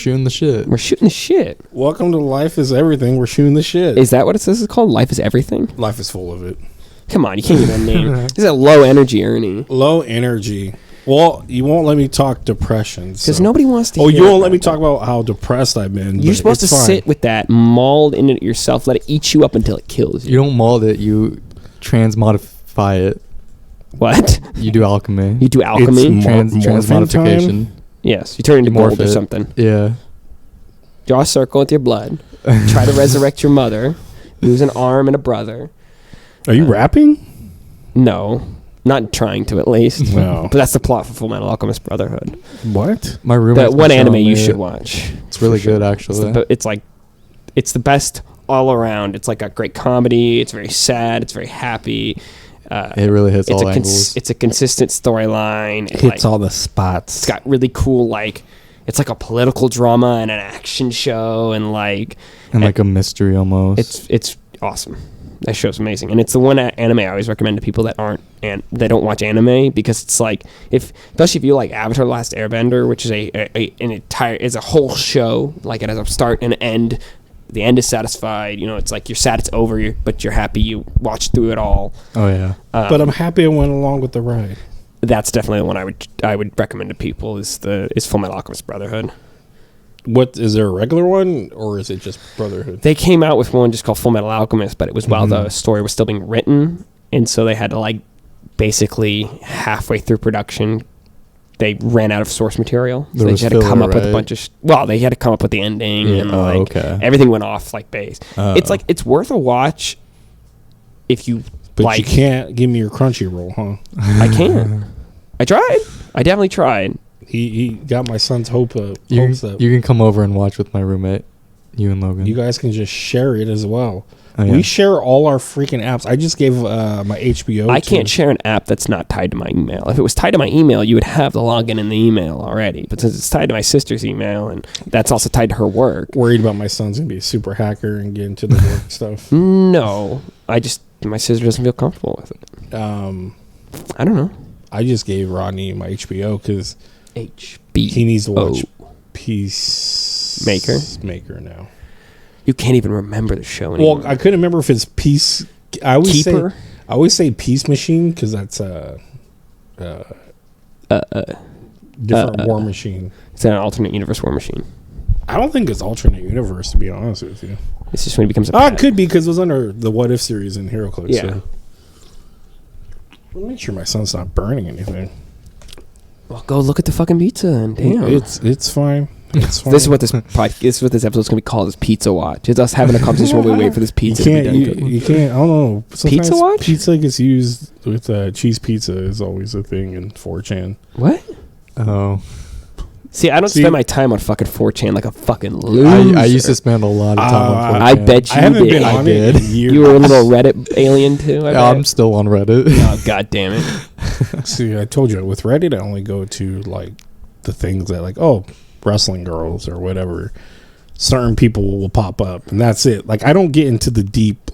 shooting the shit. We're shooting the shit. Welcome to Life is Everything. We're shooting the shit. Is that what it says it's called? Life is Everything? Life is full of it. Come on, you can't even name it. This is a low energy, Ernie. Low energy. Well, you won't let me talk depression. Because nobody wants to hear you won't let me talk about how depressed I've been. You're supposed to sit with that, mauled in it yourself, let it eat you up until it kills you. You don't mold it, you transmodify it. What? You do alchemy. You do alchemy? Transmodification. Yes, you turn into gold or something. Yeah. Draw a circle with your blood. Try to resurrect your mother. Lose an arm and a brother. Are you rapping? No. Not trying to, at least. No. But that's the plot for Full Metal Alchemist Brotherhood. What? My roommate. That one anime you should watch. It's really good, actually. It's the best all around. It's like a great comedy. It's very sad. It's very happy. It really hits all angles. It's a consistent storyline. It hits all the spots. It's got really cool, it's like a political drama and an action show and like a mystery almost. It's awesome. That show's amazing, and it's the one anime I always recommend to people that they don't watch anime, because it's like, especially if you like Avatar: The Last Airbender, which is is a whole show. Like, it has a start and an end. The end is satisfied. It's like you're sad it's over, but you're happy you watched through it all. Oh yeah. But I'm happy I went along with the ride. That's definitely the one I would recommend to people is Full Metal Alchemist Brotherhood. What is there a regular one, or is it just Brotherhood? They came out with one just called Full Metal Alchemist, but it was while the story was still being written, and so they had to basically halfway through production, they ran out of source material. So they had to come up with a bunch of. They had to come up with the ending and everything went off base. It's worth a watch if you. But you can't give me your Crunchyroll, huh? I can. I tried. I definitely tried. He got my son's hopes up. You can come over and watch with my roommate, you and Logan. You guys can just share it as well. Oh, yeah. We share all our freaking apps. I just gave my HBO. I can't share an app that's not tied to my email. If it was tied to my email, you would have the login in the email already. But since it's tied to my sister's email, and that's also tied to her work. Worried about my son's going to be a super hacker and get into the work stuff. No. My sister doesn't feel comfortable with it. I don't know. I just gave Rodney my HBO because he needs to watch Peacemaker now. You can't even remember the show anymore. Well, I couldn't remember if it's Peace. I always say Peace Machine because that's a different War Machine. It's an alternate universe War Machine. I don't think it's alternate universe, to be honest with you. It's just when he becomes a it could be because it was under the What If series in HeroClix. Yeah. So. I'll make sure my son's not burning anything. Well, go look at the fucking pizza and damn. It's fine. It's fine. This is what this episode's going to be called, is Pizza Watch. It's us having a conversation while we wait for this pizza you can't, I don't know. Sometimes Pizza Watch? Pizza gets used with cheese pizza is always a thing in 4chan. What? Oh. See, I don't spend my time on fucking 4chan like a fucking loser. I used to spend a lot of time on 4chan. I bet you I haven't did. been on it in years. You were a little Reddit alien too? I'm still on Reddit. Oh, God damn it. See, I told you, with Reddit, I only go to, the things that, wrestling girls or whatever. Certain people will pop up, and that's it. I don't get into the deep.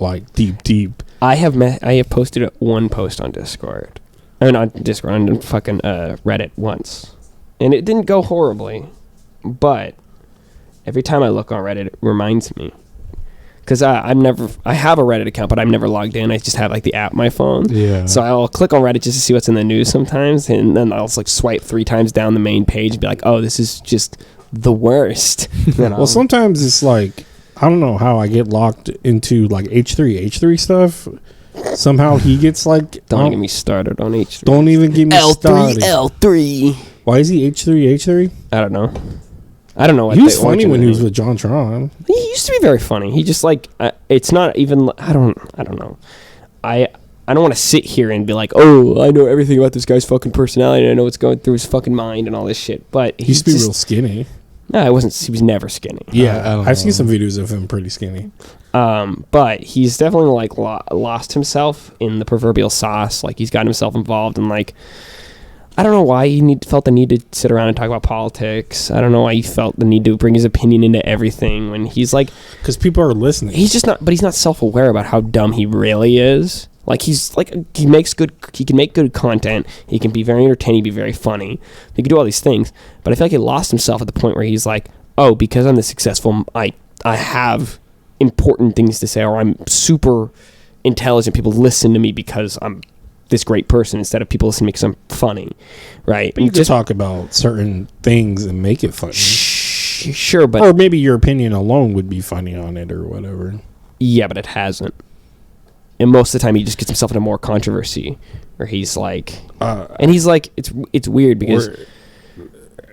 I have posted one post on Discord. I mean, on Discord, on fucking Reddit once. And it didn't go horribly, but every time I look on Reddit, it reminds me. Because I have a Reddit account, but I've never logged in. I just have the app on my phone. Yeah. So I'll click on Reddit just to see what's in the news sometimes, and then I'll swipe 3 times down the main page and be like, oh, this is just the worst. Well, sometimes it's I don't know how I get locked into H3 stuff. Somehow he gets don't get me started on H3. Don't even get me started. L3. Why is he H3? I don't know. I don't know what he was funny when he was with John Tron. He used to be very funny. He just it's not even. I don't know. I don't want to sit here and be like, oh, I know everything about this guy's fucking personality and I know what's going through his fucking mind and all this shit. But he used to be real skinny. No, he wasn't. He was never skinny. Yeah, I've seen some videos of him pretty skinny. But he's definitely lost himself in the proverbial sauce. He's gotten himself involved in I don't know why he felt the need to sit around and talk about politics. I don't know why he felt the need to bring his opinion into everything when he's because people are listening. He's just not, but he's not self-aware about how dumb he really is. He can make good content. He can be very entertaining, be very funny. He can do all these things, but I feel like he lost himself at the point where he's oh, because I'm this successful, I have important things to say, or I'm super intelligent. People listen to me because I'm this great person instead of people listening to me because I'm funny, right? But you just talk about certain things and make it funny. Sure, but or maybe your opinion alone would be funny on it or whatever. Yeah, but it hasn't. And most of the time, he just gets himself into more controversy, where he's like, and he's like, it's weird because.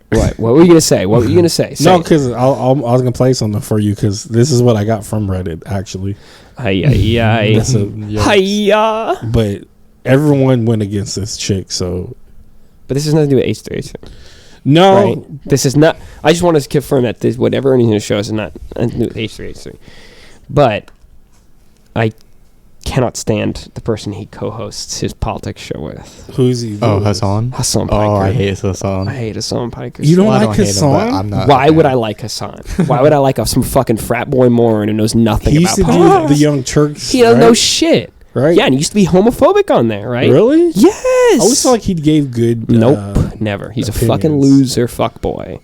What were you gonna say? What were you gonna say? No, because I was gonna play something for you because this is what I got from Reddit actually. Hiya. But everyone went against this chick, so. But this has nothing to do with H3H3. No, right? This is not. I just want to confirm that this whatever anything to show us is not nothing to do with H3H3. But I cannot stand the person he co-hosts his politics show with. Who's he? Oh, Hassan Piker. Oh, I hate Hassan. I hate Hassan Piker. You don't Well, like Hassan? I'm not. Why would I like Hassan? Why would I like some fucking frat boy moron who knows nothing He about used to politics? do the Young Turks. He doesn't know shit. Right? Yeah, and he used to be homophobic on there, right? Really? Yes. I always felt like he gave good. Nope, never. He's opinions. a fucking loser fuckboy.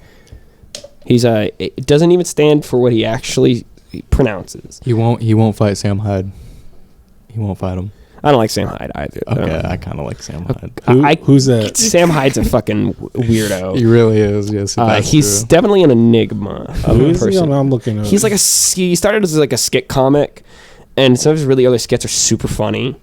It doesn't even stand for what he actually pronounces. He won't fight Sam Hyde. He won't fight him. I don't like Sam Hyde either. Okay, I kind of like Sam Hyde. Who's that? Sam Hyde's a fucking weirdo. He really is. Yes, he's true. definitely an enigma of Who a is he? person. I'm looking at. He's like he started as like a skit comic, and some of his really early skits are super funny.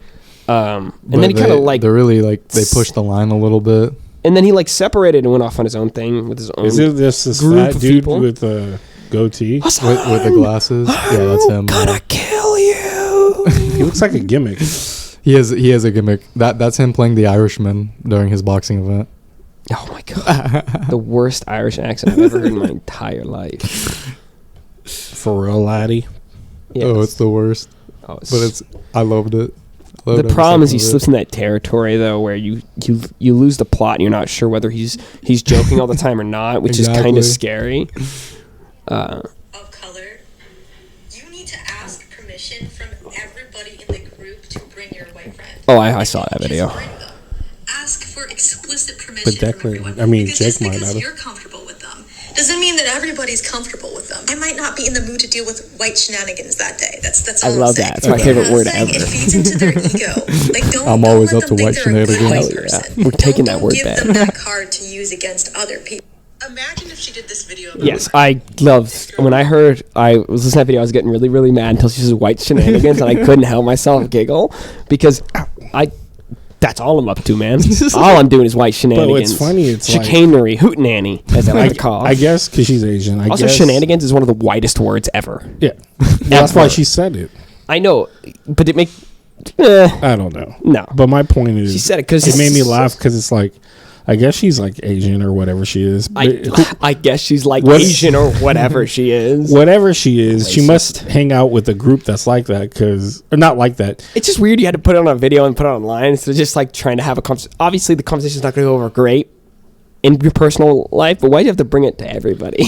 And then he kind of like they're really like they push the line a little bit. And then he like separated and went off on his own thing with his own. Is it this group fat of dude people? with a goatee? With the glasses. Yeah, that's him. Gonna kill you. He looks like a gimmick. He has a gimmick. That's him playing the Irishman during his boxing event. Oh my god, the worst Irish accent I've ever heard in my entire life. For real, laddie. Yes. Oh, it's the worst. But I loved it. The problem is he slips in that territory though, where you lose the plot and you're not sure whether he's joking all the time or not, which is kind of scary. Of color, you need to ask permission from everybody in the group to bring your white friend. Oh, I saw that video. Ask for explicit permission. But Jake might not have. You're comfortable with them doesn't mean that everybody's comfortable with them. I might not be in the mood to deal with white shenanigans that day. That's all I love I'm saying. that. It's my favorite word ever. It feeds into their ego. Like, don't. I'm don't always let up them to think white they're a good shenanigans. white Hell yeah. person. We're taking that Don't word give back. them that card to use against other people. Imagine if she did this video. Yes, I loved when I heard I was listening to that video. I was getting really, really mad until she says white shenanigans, and I couldn't help myself giggle because that's all I'm up to, man. All I'm doing is white shenanigans. But what's funny, it's chicanery, hootenanny, as I like to call. I guess because she's Asian. Also, shenanigans is one of the whitest words ever. Yeah, that's why she said it. I know, but it make. I don't know. No, but my point is, she said it because it made me laugh because it's like, I guess she's like Asian or whatever she is. I guess she's like Asian or whatever she is. Whatever she is, Racist. she must hang out with a group that's like that or not like that. It's just weird you had to put it on a video and put it online instead of just like trying to have a conversation. Obviously, the conversation's not going to go over great in your personal life, but why do you have to bring it to everybody?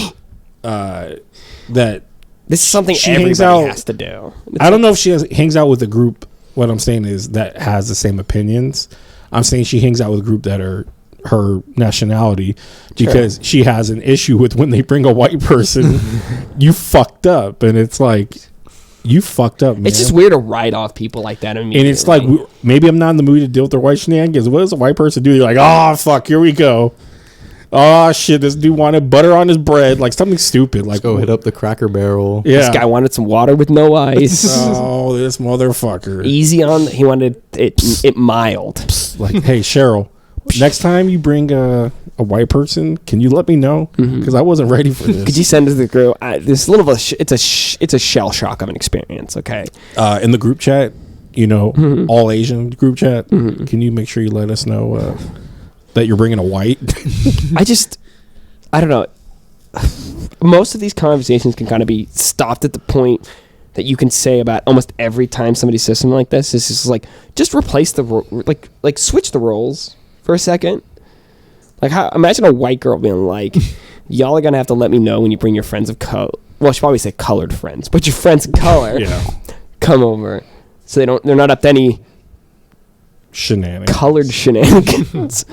That This is something she everybody has to do. I don't know if she hangs out with a group. What I'm saying is that has the same opinions. I'm saying she hangs out with a group that are her nationality because she has an issue with when they bring a white person. You fucked up, and it's like you fucked up, man. It's just weird to write off people like that. And it's like maybe I'm not in the mood to deal with their white shenanigans. What does a white person do? You're like, oh fuck, here we go. Oh shit, this dude wanted butter on his bread, like something stupid. Like, go hit up the Cracker Barrel. Yeah, this guy wanted some water with no ice. Oh, this motherfucker. Easy on. He wanted it mild. Like, hey Cheryl, next time you bring a white person, can you let me know? Because I wasn't ready for this. Could you send it to the group? This little bit of it's a shell shock of an experience. Okay. In the group chat, all Asian group chat, can you make sure you let us know that you're bringing a white? I don't know. Most of these conversations can kind of be stopped at the point that you can say about almost every time somebody says something like this. It's just like, just replace the like switch the roles for a second. Like, imagine a white girl being like, y'all are gonna have to let me know when you bring your friends of color. Well, she probably say colored friends, but your friends of color come over, so they're not up to any shenanigans. colored shenanigans.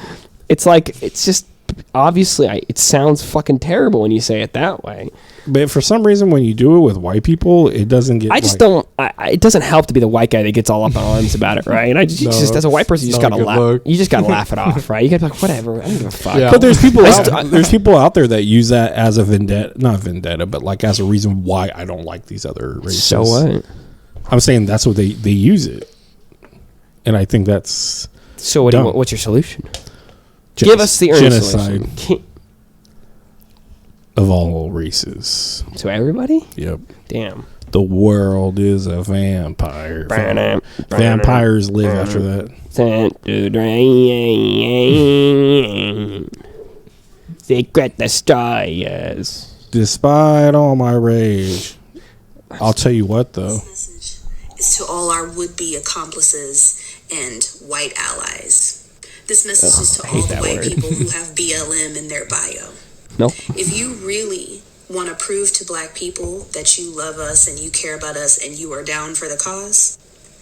It's like, it's just obviously, it sounds fucking terrible when you say it that way. But for some reason, when you do it with white people, it doesn't get. I just don't. It doesn't help to be the white guy that gets all up in arms about it, right? Just as a white person, you just not a gotta good laugh. look. You just gotta laugh it off, right? You gotta be like, whatever. I don't give a fuck. Yeah. But there's people there's people out there that use that as a not vendetta, but like as a reason why I don't like these other races. So what? I'm saying that's what they use it, and I think that's So what? dumb. What's your solution? Give us the earnest genocide solution. of all races. To everybody? Yep. Damn. The world is a vampire. Vampires live after that. Secret destroyers. Despite all my rage, I'll tell you what though. This message is to all our would-be accomplices and white allies. This message is to all the white people who have BLM in their bio. No. If you really want to prove to black people that you love us and you care about us and you are down for the cause,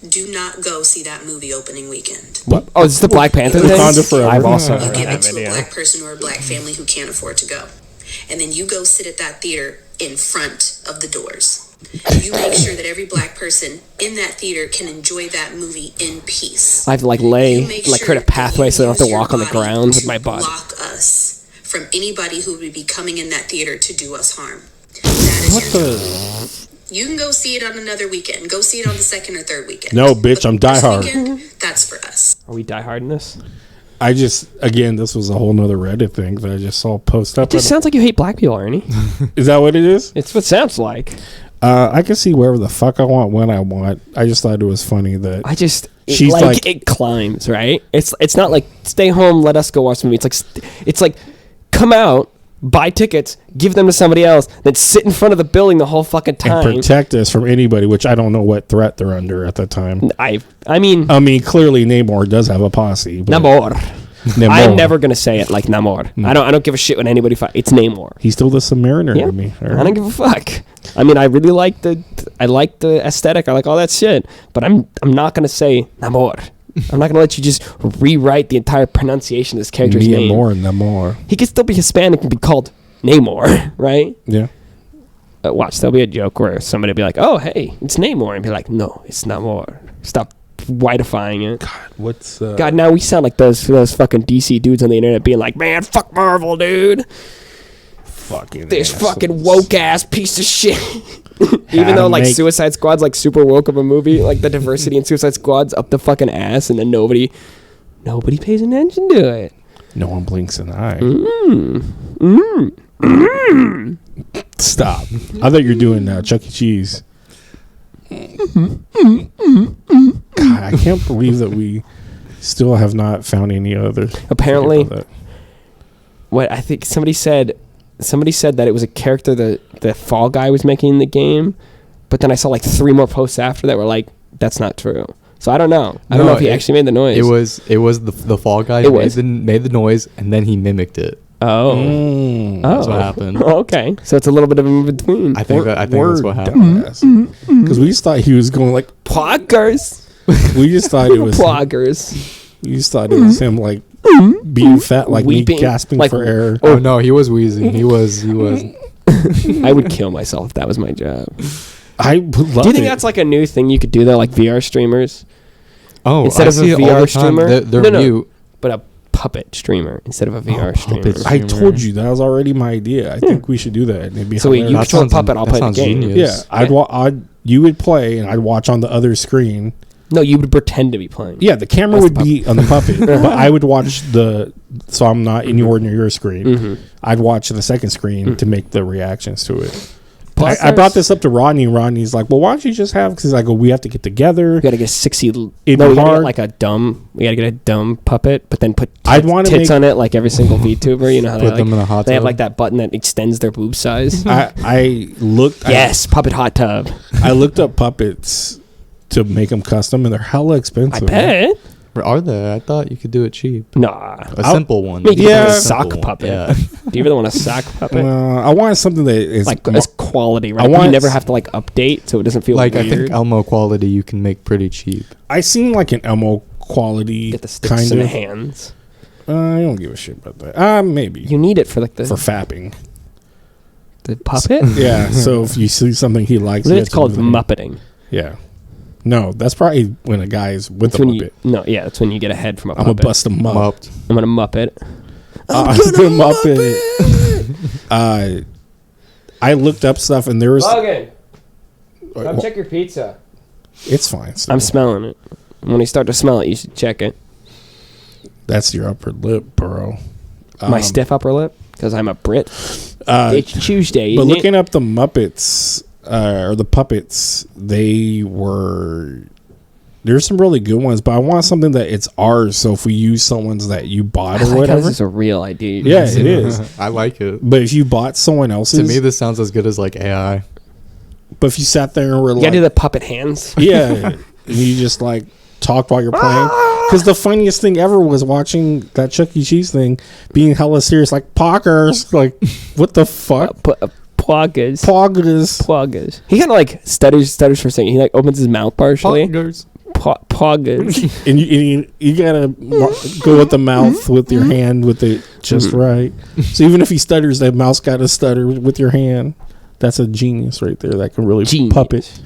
do not go see that movie opening weekend. What? Oh, is this the Black Panther thing? Wakanda Forever. I've also You heard give that it to a video. black person or a black family who can't afford to go. And then you go sit at that theater in front of the doors. You make sure that every black person in that theater can enjoy that movie in peace. I have to You make create sure a pathway that so I don't have to use your walk on the body ground with to my body. block us from anybody who would be coming in that theater to do us harm. That is your job. You can go see it on another weekend. Go see it on the second or third weekend. No, bitch, But I'm the first diehard. weekend, that's for us. Are we die hard in this? I just again, this was a whole nother Reddit thing that I just saw post up. It just sounds like you hate black people, Ernie. Is that what it is? It's what it sounds like. I can see wherever the fuck I want when I want. I just thought it was funny that She's like- it climbs, right? It's not like stay home, let us go watch the movie. It's like come out, buy tickets, give them to somebody else, then sit in front of the building the whole fucking and time. protect us from anybody, which I don't know what threat they're under at the time. I mean, I mean, clearly Namor does have a posse. but- Namor. Namor. I'm never gonna say it like Namor. I don't give a shit when anybody it's Namor. He's still the Submariner Yeah. to me. I don't give a fuck. I mean, I really like the aesthetic. I like all that shit. But I'm not gonna say Namor. I'm not gonna let you just rewrite the entire pronunciation of this character's name. Namor. He could still be Hispanic and be called Namor, right? Yeah. Watch, there'll be a joke where somebody will be like, "Oh, hey, it's Namor," and be like, "No, it's Namor." Stop whiteifying it. What's God, now we sound like those fucking DC dudes on the internet being like, "Man, fuck Marvel, dude. fucking This assholes. fucking woke ass piece of shit." Even though like Suicide Squad's like super woke of a movie, like the diversity in Suicide Squad's up the fucking ass, and then nobody pays attention to it. No one blinks an eye. Stop. I thought you were doing Chuck E. Cheese. God, I can't believe that we still have not found any other. Apparently, about that. what I think somebody said that it was a character that the Fall Guy was making in the game, but then I saw like 3 more posts after that were like, that's not true. So I don't know. I don't know if he actually made the noise. It was the Fall Guy It who was. made the noise and then he mimicked it. Oh, That's what happened. Okay, so it's a little bit of in between. I think that's what happened. Because we just thought he was going like. Poggers, We just thought it was. poggers. We just thought it was him like being fat, like Weeping, me gasping like- for air. Oh no, he was wheezing. He was. I would kill myself if that was my job. I would love Do you think it. that's like a new thing you could do though, like VR streamers? Oh, Instead I of a see it all VR the time. streamer? They're No. mute. But a puppet streamer instead of a VR streamer. puppet I told you that was already my idea. I think we should do that. It'd be So wait, you hilarious. control a sounds- puppet, I'll that play the sounds game. genius. Yeah, you would play and I'd watch on the other screen. No, you would pretend to be playing. Yeah, the camera That's would be on the puppet, but I would watch so I'm not in your near your screen. Mm-hmm. I'd watch the second screen to make the reactions to it. Plus I brought this up to Rodney. Rodney's like, "Well, why don't you just have?" Because I go, "We have to get together." We gotta get 60. It'd We be gotta hard. get like a dumb. We gotta get a dumb puppet, but then put I'd wanna tits make- on it like every single VTuber. You know how Put they them in a hot they have tub. like that button that extends their boob size. I looked. Yes, puppet hot tub. I looked up puppets to make them custom, and they're hella I expensive. bet. Are there? I thought you could do it cheap. Nah. A simple one. Make it Yeah. a A simple sock one. puppet. Yeah. Do you really want a sock puppet? I want something that is Like it's quality, right? I want- You never have to like update, so it doesn't feel Like I weird. think Elmo quality you can make pretty cheap. I seen like an Elmo quality Get the sticks kind in the of. hands. I don't give a shit about that. Maybe You need it for like for fapping. the puppet. Yeah. So if you see something he likes, It's called muppeting. Yeah. No, that's probably when a guy's with That's a when muppet. that's when you get a head from a I'm gonna puppet. bust him up. Mupped. I'm gonna muppet. I'm gonna muppet. I looked up stuff and there was. Logan, come check your pizza. It's fine. So I'm smelling it. When you start to smell it, you should check it. that's your upper lip, bro. My stiff upper lip, because I'm a Brit. It's Tuesday. But isn't looking up the Muppets or the puppets, there's some really good ones, but I want something that it's ours. So if we use someone's that you bought or whatever, this is a real idea. yeah, it is. I like it. But if you bought someone else's, To me, this sounds as good as like AI. but if you sat there and were You like, gotta do the puppet hands. yeah, and you just like talked while you're playing. Because the funniest thing ever was watching that Chuck E. Cheese thing, being hella serious, like poggers, like what the fuck, Poggers. poggers. Poggers. He kind of like stutters for a second. He like opens his mouth partially. Poggers. Poggers. And you gotta go with the mouth with your hand with it just right. So even if he stutters, that mouse gotta stutter with your hand. That's a genius right there. That can really Genius. puppet.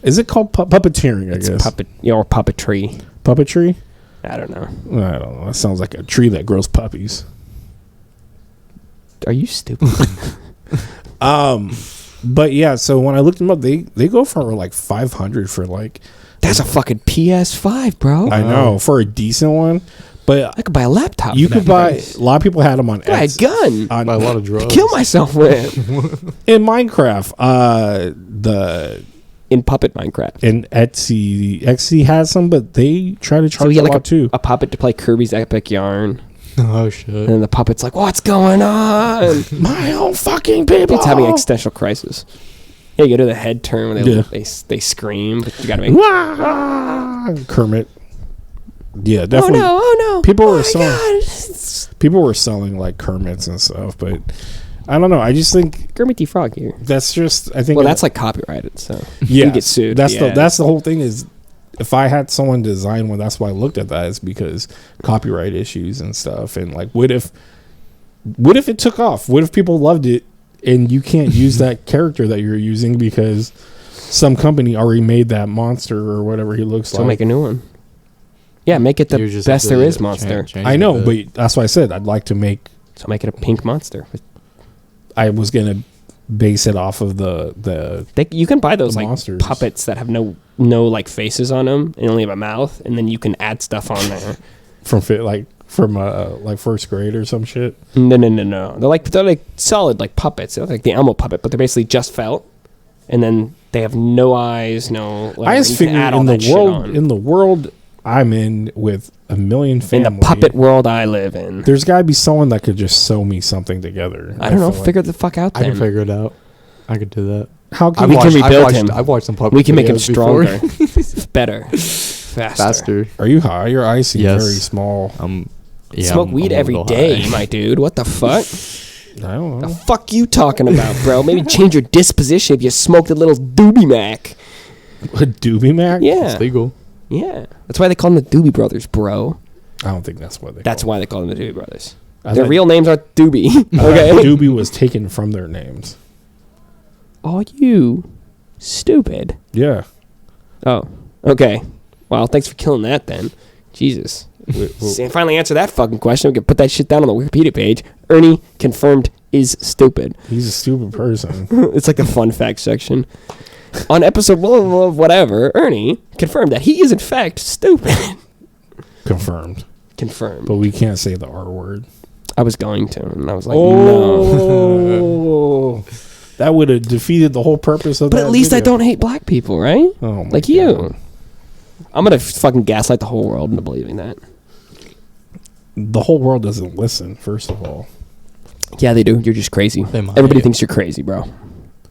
Is it called puppeteering? I guess Puppet, or puppetry. puppetry. I don't know. I don't know. That sounds like a tree that grows puppies. Are you stupid? But yeah. So when I looked them up, they go for like 500 for like. That's a fucking PS5, bro. I know for a decent one, but I could buy a laptop. you for could that buy. price. A lot of people had them on Buy a Etsy. gun. On, Buy a lot of drugs. Kill myself with in Minecraft. in puppet Minecraft. In Etsy has some, but they try to So charge you a get lot like too. a puppet to play Kirby's Epic Yarn, Oh shit. and then the puppet's like, "What's going on?" My own fucking people. It's having existential crisis. Yeah, you go to the head turn where they scream, but you gotta make. Wah! Kermit. Yeah, definitely. Oh no! People Oh were my selling. God. People were selling like Kermits and stuff, but I don't know. I just think Kermit the Frog here. that's just. I think. Well, that's like copyrighted, so yeah, you get sued. That's Yeah. that's the whole thing. Is if I had someone design one, that's why I looked at that. Is because copyright issues and stuff. And like, what if it took off? What if people loved it and you can't use that character that you're using because some company already made that monster or whatever he looks So like? make a new one. Yeah, make it the You just best have to there is monster. change I it know, a bit. but that's why I said I'd like to make. So make it a pink monster. I was gonna base it off of the You can buy those The like monsters. puppets that have no like faces on them and only have a mouth, and then you can add stuff on there. from first grade or some shit. No. They're like solid like puppets. They're like the Elmo puppet, but they're basically just felt, and then they have no eyes, no. Like, I just figured in the world I'm in with a million in families. the puppet world I live in. There's got to be someone that could just sew me something together. I don't know. feel like. Figure the fuck out. I Then can figure it out. I could do that. How can We we can rebuild him. I've watched some puppet we can make him videos before. stronger, better, faster. Are you high? Your eyes seem Yes. very small. Yeah, Smoke I'm weed a every little day, high. my dude. What the fuck? I don't The know. fuck you talking about, bro? Maybe change your disposition if you smoked a little doobie mac. A doobie mac? Yeah, It's legal. yeah. That's why they call them the Doobie Brothers, bro. I don't think that's what they. That's call why they call them the Doobie Brothers. I Their thought- real names are Doobie. it. Okay. Doobie was taken from their names. Are you stupid? Yeah. Oh, okay. Well, thanks for killing that then. Jesus. See, I finally answered that fucking question. We can put that shit down on the Wikipedia page. Ernie confirmed is stupid. He's a stupid person. It's like the fun fact section. On episode of whatever, Ernie confirmed that he is in fact stupid. Confirmed. Confirmed. But we can't say the R word. I was going to, and I was like, no. Oh. That would have defeated the whole purpose of that. But at least I video. don't hate black people, right? Oh my Like you. God. I'm gonna fucking gaslight the whole world into believing that. The whole world doesn't listen, first of all. Yeah, they do. You're just crazy. They might. Everybody thinks you're crazy, bro.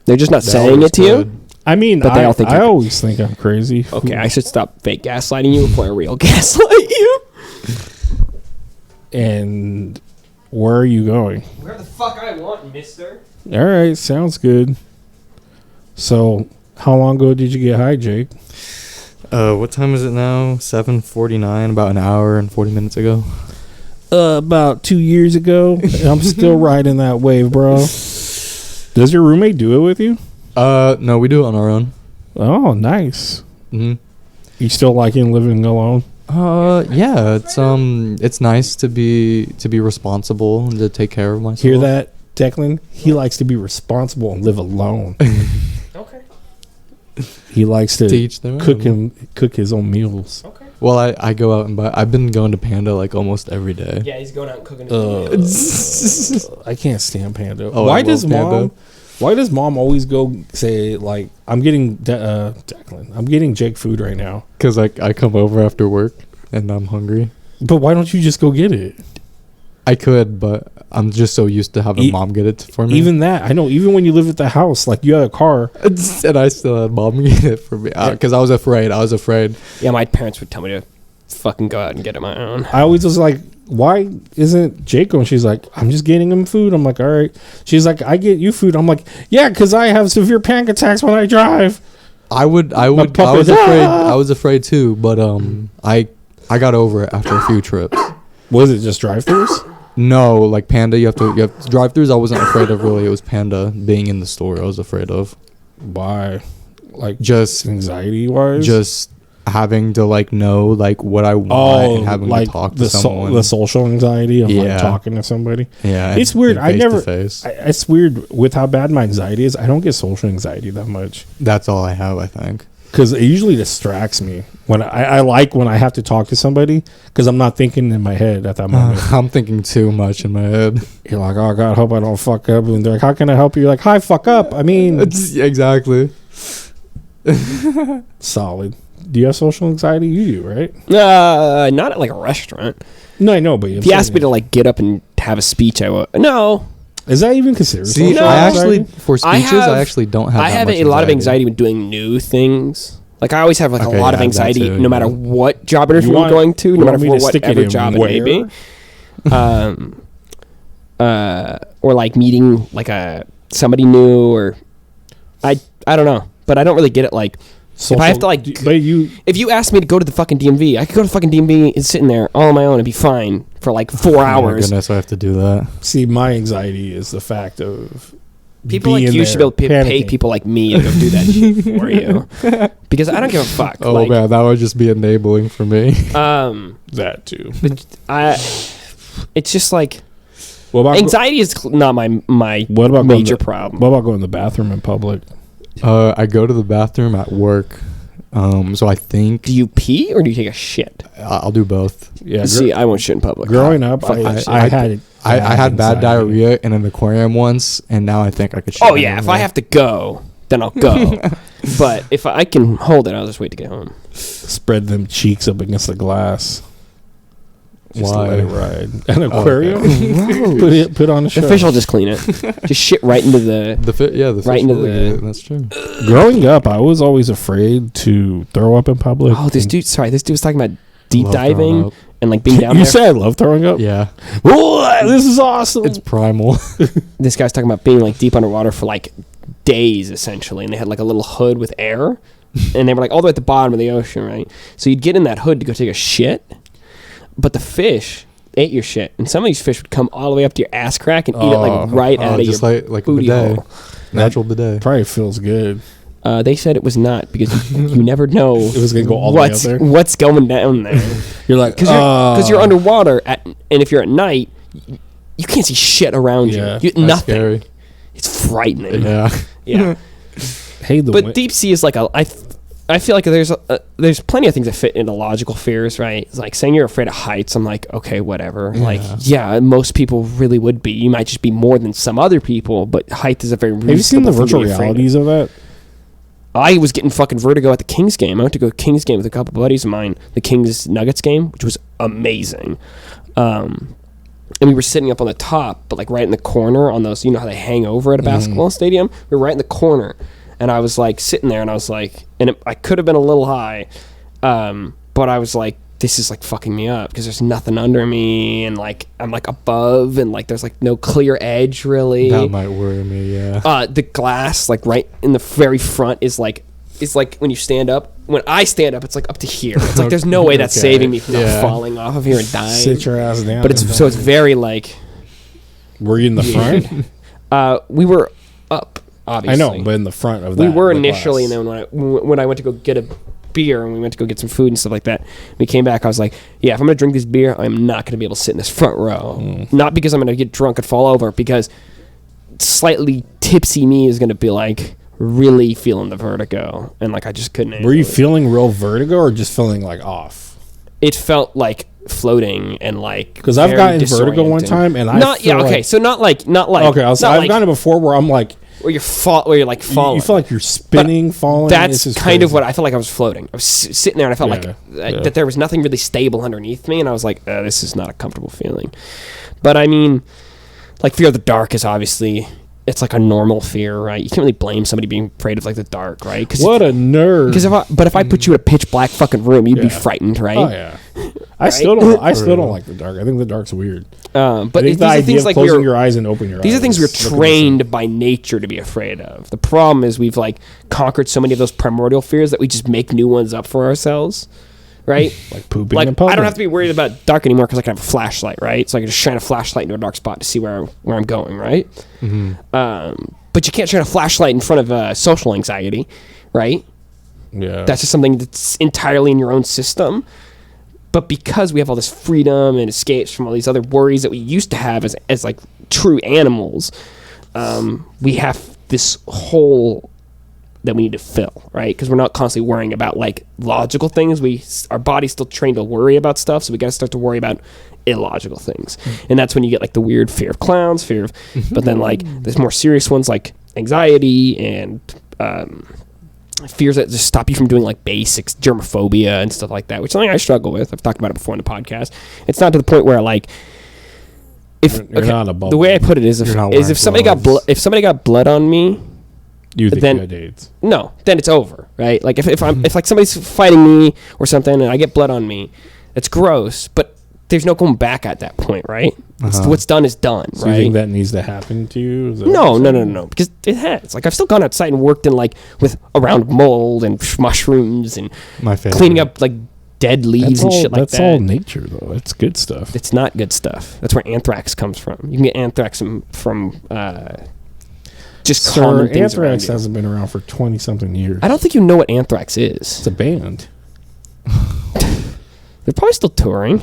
They're just not They saying always it to you. could. I mean, But they all think I you're- always think I'm crazy. Okay, I should stop fake gaslighting you before I real gaslight you. And where are you going? Where the fuck I want, mister. All right, sounds good. So, how long ago did you get high, Jake? What time is it now? 7:49. About an hour and 40 minutes ago. about 2 years ago. And I'm still riding that wave, bro. Does your roommate do it with you? No, we do it on our own. Oh, nice. Hmm. You still liking living alone? Yeah, it's nice to be responsible and to take care of myself. Hear that, Declan? He likes to be responsible and live alone. Okay. He likes to Teach them. cook his own meals. Okay. Well, I go out and buy. I've been going to Panda like almost every day. Yeah, he's going out and cooking his own. I can't stand Panda. Oh, Why I does love Panda. Why does mom always go say like I'm getting Declan? I'm getting Jake food right now. Because I come over after work and I'm hungry. But why don't you just go get it? I could, but I'm just so used to having mom get it for me. Even that, I know. Even when you live at the house, like you had a car. And I still had mom get it for me because I was afraid. Yeah, my parents would tell me to fucking go out and get it my own. I always was like, why isn't Jake going? She's like, I'm just getting him food. I'm like, all right. She's like, I get you food. I'm like, yeah, because I have severe panic attacks when I drive. I was afraid too, but I got over it after a few trips. Was it just drive-thrus? No, like Panda, you have to drive-thrus. I wasn't afraid of really. It was Panda being in the store. I was afraid of. Why? Like just anxiety-wise? Just having to like know like what I want and having like to talk to someone. The social anxiety of like talking to somebody. Yeah, it's weird. I never. Face. It's weird with how bad my anxiety is. I don't get social anxiety that much. That's all I have, I think. Because it usually distracts me when I like when I have to talk to somebody because I'm not thinking in my head at that moment. I'm thinking too much in my head. You're like, oh God, hope I don't fuck up. And they're like, how can I help you? You're like, hi, fuck up. I mean, exactly. Solid. Do you have social anxiety? You do, right? Not at like a restaurant. No, I know, but if you asked me to like get up and have a speech, I would. No. Is that even considered? See, social I anxiety? actually for speeches, I actually don't have. I have a lot of anxiety with doing new things. Like I always have like a lot of anxiety, no matter what job interview I'm going to, no matter whatever job it may be. Or like meeting like somebody new, or I don't know, but I don't really get it. Like if I have to like, if you ask me to go to the fucking DMV, I could go to fucking DMV and sit in there all on my own and be fine for like 4 hours. Oh my goodness, I have to do that. See, my anxiety is the fact of people like you should be able to pay people like me to go do that shit for you, because I don't give a fuck. Oh man, that would just be enabling for me. That too. But it's just like anxiety is not my major problem. What about going to the bathroom in public? I go to the bathroom at work. So I think. Do you pee or do you take a shit? I'll do both. Yeah. See, I won't shit in public. Growing up, I had bad diarrhea in an aquarium once, and now I think I could shit. Oh yeah, if I have to go, then I'll go. But if I can hold it, I'll just wait to get home. Spread them cheeks up against the glass. Just Why? let it ride. An aquarium? Okay. put on a show. The fish will just clean it. Just shit right into the fish right into the. That's true. Growing up, I was always afraid to throw up in public. Oh, this dude was talking about deep diving and like being down there. You said I love throwing up? Yeah. This is awesome. It's primal. This guy's talking about being like deep underwater for like days essentially, and they had like a little hood with air, and they were like all the way at the bottom of the ocean, right? So you'd get in that hood to go take a shit. But the fish ate your shit, and some of these fish would come all the way up to your ass crack and eat it like right out of just your like booty bidet. hole. Natural bidet. Probably feels good. They said it was not because you never know it was gonna go all the way up there. What's going down there? You're like because you're underwater and if you're at night, you can't see shit around you. Nothing. Scary. It's frightening. Yeah. Yeah. But deep sea is like I feel like there's plenty of things that fit into logical fears, right? It's like saying you're afraid of heights. I'm like, okay, whatever. Yeah. Like, yeah, most people really would be. You might just be more than some other people, but height is a very reasonable. Have you seen the virtual realities of that? I was getting fucking vertigo at the Kings game. I went to go to Kings game with a couple buddies of mine, the Kings Nuggets game, which was amazing. And we were sitting up on the top, but like right in the corner on those, you know how they hang over at a basketball stadium? We were right in the corner. And I was like sitting there and I was like, I could have been a little high, but I was like, this is like fucking me up because there's nothing under me and like I'm like above and like there's like no clear edge really. That might worry me, yeah. The glass like right in the very front is like is like when you stand up. When I stand up, it's like up to here. It's like there's no way that's saving me from not falling off of here and dying. Sit your ass down. But it's very like. Were you in the front? We were up, obviously. I know, but in the front of that. We were initially, and then when I went to go get a beer and we went to go get some food and stuff like that, we came back. I was like, yeah, if I'm gonna drink this beer, I'm not gonna be able to sit in this front row. Not because I'm gonna get drunk and fall over, because slightly tipsy me is gonna be like really feeling the vertigo, and like I just couldn't. Were you feeling real vertigo or just feeling like off? It felt like floating and like, because I've gotten vertigo one time and I not like, so not like okay, I've gotten it before where I'm like where you're like falling. You feel like you're spinning, falling. That's kind of what I felt like. I was floating. I was sitting there and I felt that there was nothing really stable underneath me, and I was like, this is not a comfortable feeling. But I mean, like, fear of the dark is obviously, it's like a normal fear, right? You can't really blame somebody being afraid of like the dark, right? What a nerd. Because if I put you in a pitch black fucking room, you'd be frightened, right? Oh yeah. I still don't like the dark. I think the dark's weird. But these are things like closing your eyes and opening your eyes. These are things we're trained by nature to be afraid of. The problem is we've like conquered so many of those primordial fears that we just make new ones up for ourselves, right? Like pooping like, in public. I don't have to be worried about dark anymore because I can have a flashlight, right? So I can just shine a flashlight into a dark spot to see where I'm going, right? But you can't shine a flashlight in front of social anxiety, right? Yeah. That's just something that's entirely in your own system. But because we have all this freedom and escapes from all these other worries that we used to have as like true animals, we have this hole that we need to fill, right? Because we're not constantly worrying about like logical things. Our body's still trained to worry about stuff, so we got to start to worry about illogical things. And that's when you get like the weird fear of clowns, but then like there's more serious ones like anxiety and fears that just stop you from doing like basics, germophobia and stuff like that, which is something I struggle with. I've talked about it before in the podcast. It's not to the point where like the way I put it is if somebody got blood on me, you think you had AIDS? No, then it's over, right? Like if like somebody's fighting me or something and I get blood on me, it's gross, but there's no going back at that point, right? What's done is done, so right? You think that needs to happen to you? No, because it has. Like I've still gone outside and worked in like around mold and mushrooms and cleaning up like dead leaves and shit like that. That's all nature, though. It's good stuff. It's not good stuff. That's where anthrax comes from. You can get anthrax from just common things. Anthrax hasn't been around for 20-something years. I don't think you know what Anthrax is. It's a band. They're probably still touring.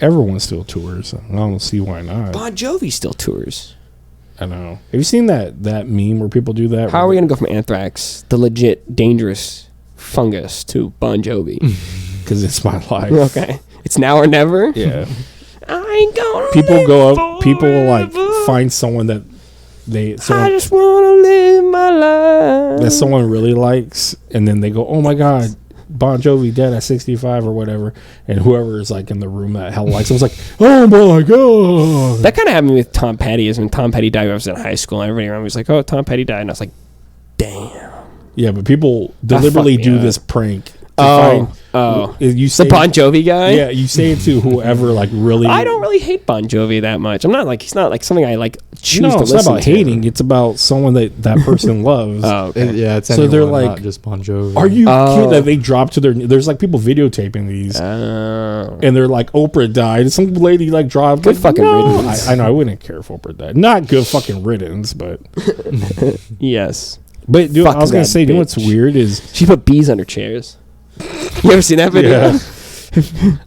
Everyone still tours. I don't see why not. Bon Jovi still tours. I know. Have you seen that meme where people do that? How are we going to go from Anthrax, the legit dangerous fungus, to Bon Jovi? Because it's my life. Okay. It's now or never? Yeah. I ain't gonna people go up. People like find someone that I just want to live my life. That someone really likes, and then they go, "Oh my God, Bon Jovi dead at 65 or whatever," and whoever is like in the room that hell likes him was like, "Oh my God." That kind of happened with Tom Petty. Is when Tom Petty died, I was in high school, and everybody around me was like, "Oh, Tom Petty died," and I was like, "Damn." Yeah, but people deliberately do this prank. You say the Bon Jovi guy. Yeah, you say it to whoever like really. I don't really hate Bon Jovi that much. I'm not like he's not like something I like choose to listen to. It's not about hating. It's about someone that person loves. Oh, okay. It's so they're like not just Bon Jovi. Are you kidding? That they drop to their. There's like people videotaping these, and they're like Oprah died. Some lady like dropped. Good fucking riddance. I know. I wouldn't care if Oprah died. Not good fucking riddance, but yes. But dude, I was gonna say, you know what's weird is she put bees under chairs. You ever seen that video? Yeah.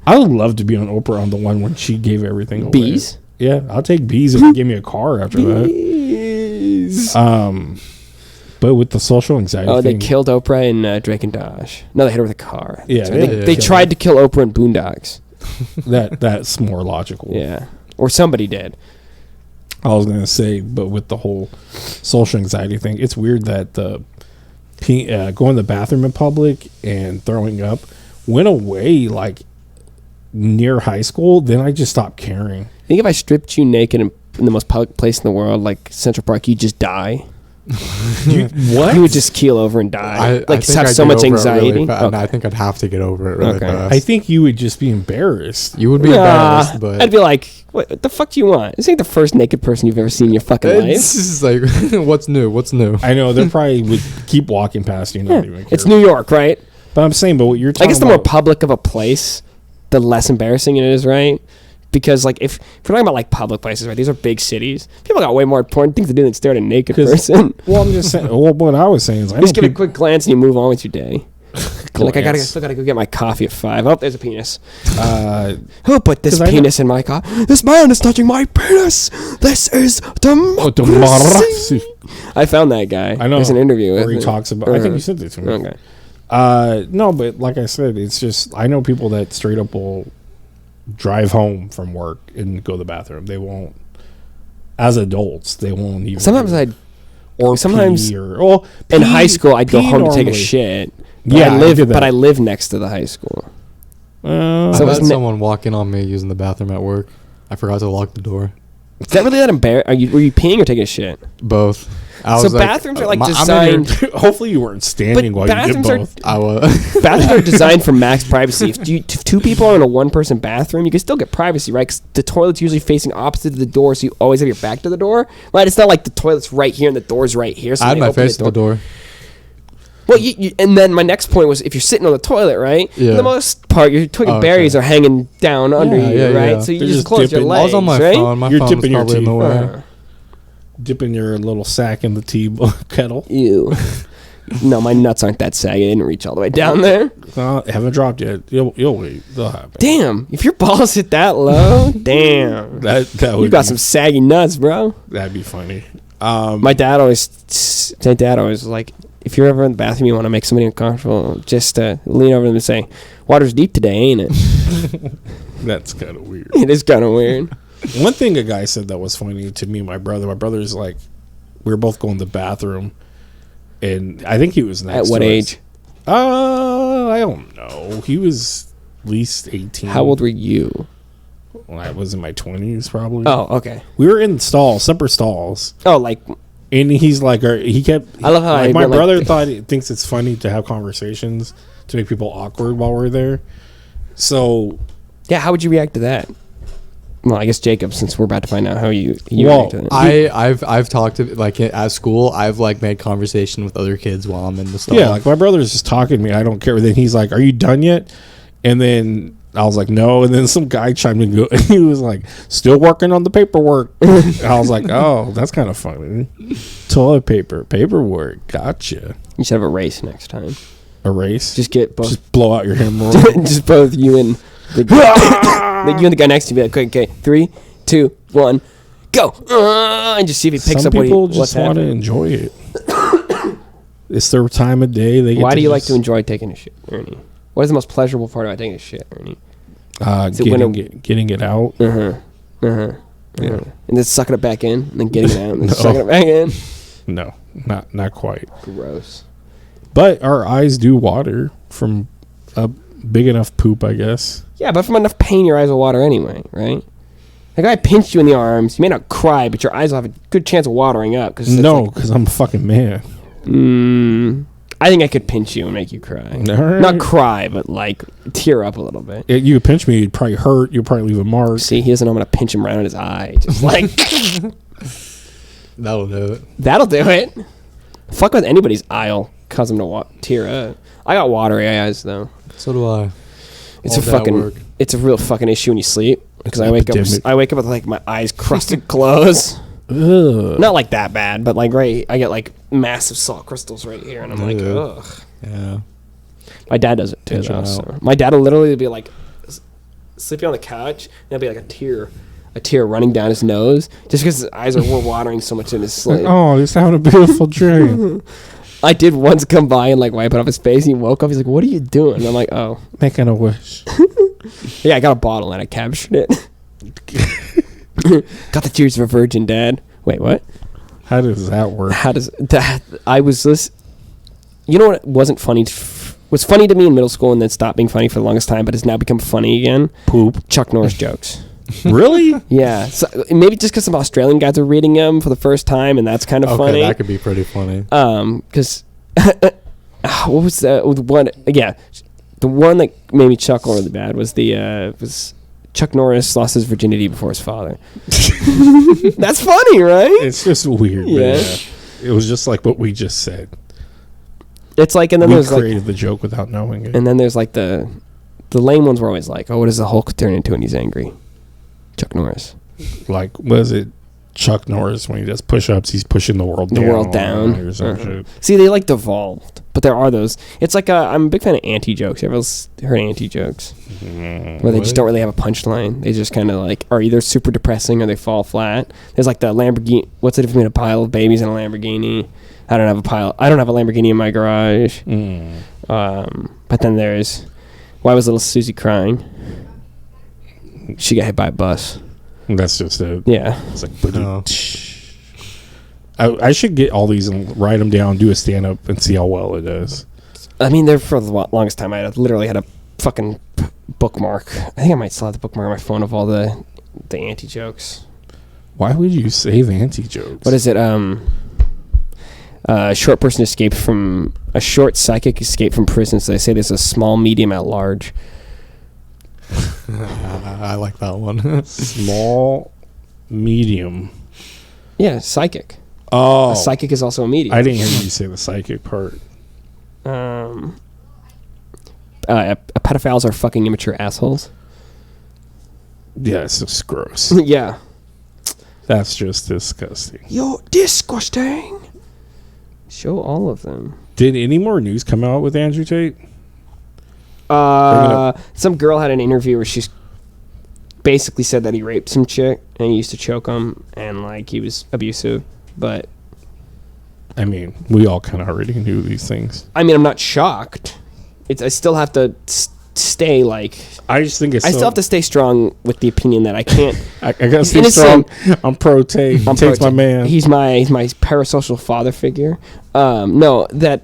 I would love to be on Oprah on the one when she gave everything away. Bees? Yeah, I'll take bees if you give me a car after bees. that. But with the social anxiety thing. They killed Oprah in Drake and Josh. No, they hit her with a car. Yeah. They tried to kill Oprah in Boondocks. That's more logical. Yeah. Or somebody did. I was going to say, but with the whole social anxiety thing, it's weird that the going to the bathroom in public and throwing up went away like near high school. Then I just stopped caring. I think if I stripped you naked in the most public place in the world, like Central Park, you'd just die. What? You would just keel over and die. I think have I'd so get much over it anxiety. really fast, and Okay. I think I'd have to get over it really Okay. fast. I think you would just be embarrassed. You would be embarrassed, but I'd be like, what the fuck do you want? This ain't the first naked person you've ever seen in your fucking life. it's just like, what's new? What's new? I know they probably would keep walking past you, not even care. It's New York, right? But I'm saying, but what you're I talking guess the more about, public of a place, the less embarrassing it is, right? Because like if we're talking about like public places, right? These are big cities. People got way more important things to do than stare at a naked 'Cause- person. well, I'm just saying. Well, what I was saying is, I You just know give a people- quick glance and you move on with your day. Like I Glance. still gotta go get my coffee at 5. Oh, there's a penis. Uh, Who put this 'Cause I know- penis in my coffee? This man is touching my penis. This is democracy. democracy. I found that guy. I know. There's an interview where with he him. talks about. I think you sent it to me. Okay. No, but like I said, it's just I know people that straight up will drive home from work and go to the bathroom. They won't, as adults, they won't even. Sometimes I'd sometimes pee or well, in pee- high school I'd go pee home to take a normally. shit. But Yeah, I I live, did that. but I live next to the high school. Uh, So I it's had ne- someone walk in on me using the bathroom at work. I forgot to lock the door. Is that really that embarrassing? Were you peeing or taking a shit? Both. I So was like, bathrooms are like I'm in here- designed. hopefully, you weren't standing But while you did bathrooms are- both. I was. Bathrooms are designed for max privacy. If two people are in a one-person bathroom, you can still get privacy, right? Because the toilet's usually facing opposite to the door, so you always have your back to the door, right? It's not like the toilet's right here and the door's right here. So I had they my open face to the door. Well, and then my next point was if you're sitting on the toilet, right? Yeah. For the most part, your twig Oh, berries okay. are hanging down under Yeah, you, yeah, right? yeah. So you They're just just close your dipping. legs, I was on my right? phone. My You're phone was dipping your probably in the teeth. way. Dipping your little sack in the tea kettle. Ew. No, my nuts aren't that saggy. They didn't reach all the way down there. Haven't dropped yet. You'll wait. They'll happen. Damn, if your balls hit that low, damn. That would You got be, some saggy nuts, bro. That'd be funny. My dad always like, if you're ever in the bathroom, you want to make somebody uncomfortable, just lean over them and say, "Water's deep today, ain't it?" That's kind of weird. It is kind of weird. One thing a guy said that was funny to me and my brother. My brother's like, we were both going to the bathroom, and I think he was next. At what to us. age? I don't know. He was at least 18. How old were you? Well, I was in my 20s, probably. Oh, okay. We were in stalls, separate stalls, Oh, like, and he's like, he kept. I love how like, I my went, like- brother thinks it's funny to have conversations to make people awkward while we're there. So yeah, how would you react to that? Well, I guess Jacob, since we're about to find out how you Well, react to that. I've talked to, like at school. I've like made conversation with other kids while I'm in the stall. yeah, like my brother's just talking to me. I don't care. Then he's like, "Are you done yet?" And then I was like, "No." And then some guy chimed in. And he was like, "Still working on the paperwork." And I was like, "Oh, that's kind of funny." Toilet paperwork. Gotcha. You should have a race next time. Erase. Just get both. Just blow out your hemorrhoid. Just both you and the you and the guy next to you. Be like, okay, 3, 2, 1, go, and just see if he picks Some up what he people what's just want to happening. enjoy it. It's their time of day. They get Why do you like just, to enjoy taking a shit, Ernie? What is the most pleasurable part about taking a shit, Ernie? Is it when getting it out? Yeah. And then sucking it back in, and then getting it out, and then No. sucking it back in. No, not quite. Gross. But our eyes do water from a big enough poop, I guess. Yeah, but from enough pain, your eyes will water anyway, right? Like, I pinched you in the arms. You may not cry, but your eyes will have a good chance of watering up. No, because I'm a fucking man. I think I could pinch you and make you cry. Alright. Not cry, but like tear up a little bit. You could pinch me, it'd probably hurt. You'll probably leave a mark. See, he doesn't know I'm gonna pinch him right on his eye. Just like That'll do it. that'll do it. Fuck with anybody's eye'll cause him to tear up. I got watery eyes though. So do I. It's All a that fucking. work. It's a real fucking issue when you sleep because I wake epidemic. up. I wake up with like my eyes crusted closed. Ugh. Not like that bad, but like right. I get like massive salt crystals right here, and I'm like, Ew. ugh. Yeah. My dad does it too. Pinch 'em Though, out. so. My dad will literally be like sleeping on the couch, and there'll be like a tear running down his nose, just because his eyes were watering so much in his sleep. Oh, he's having a beautiful dream. I did once come by and like wipe it off his face. He woke up. He's like, "What are you doing?" And I'm like, "Oh, Making a wish. yeah, I got a bottle and I captured it." Got the tears of a virgin, Dad. Wait, what? How does that work? How does that? I was this. You know what wasn't funny? Was funny to me in middle school and then stopped being funny for the longest time, but has now become funny again. Poop. Chuck Norris jokes. Really? Yeah, so maybe just because some Australian guys are reading them for the first time, and that's kind of funny. That could be pretty funny. Because what was the one? Yeah, the one that made me chuckle really bad was was Chuck Norris lost his virginity before his father. That's funny, right? It's just weird. Yeah. Yeah. It was just like what we just said. It's like, and then We there's created the joke without knowing it. and then there's like the lame ones were always like, oh, what does the Hulk turn into when he's angry? Chuck Norris. Like, was it Chuck Norris when he does push-ups? He's pushing the world down. Or some shit. See, they like devolved, but there are those. It's like I'm a big fan of anti-jokes. You ever heard anti-jokes? Where they just don't really have a punchline. They just kind of like are either super depressing or they fall flat. There's like the Lamborghini. What's the difference between a pile of babies and a Lamborghini? I don't have a Lamborghini in my garage. But then there's, why was little Susie crying? She got hit by a bus. That's just it. Yeah. It's like, I should get all these and write them down, do a stand-up, and see how well it does. I mean, there for the longest time, I literally had a fucking bookmark. I think I might still have the bookmark on my phone of all the anti-jokes. Why would you save anti-jokes? What is it? A short psychic escaped from prison. So they say there's a small, medium, at large. I like that one. Small, medium. Yeah, psychic. Oh. A psychic is also a medium. I didn't hear you say the psychic part. Pedophiles are fucking immature assholes. Yeah, it's just gross. Yeah. That's just disgusting. You're disgusting. Show all of them. Did any more news come out with Andrew Tate? Some girl had an interview where she basically said that he raped some chick and he used to choke him and like he was abusive. But I mean, we all kind of already knew these things. I mean, I'm not shocked. I still have to stay like. I just think I still have to stay strong with the opinion that I can't. I gotta stay strong. I'm pro Tate. Tate's my man. He's my parasocial father figure. No, that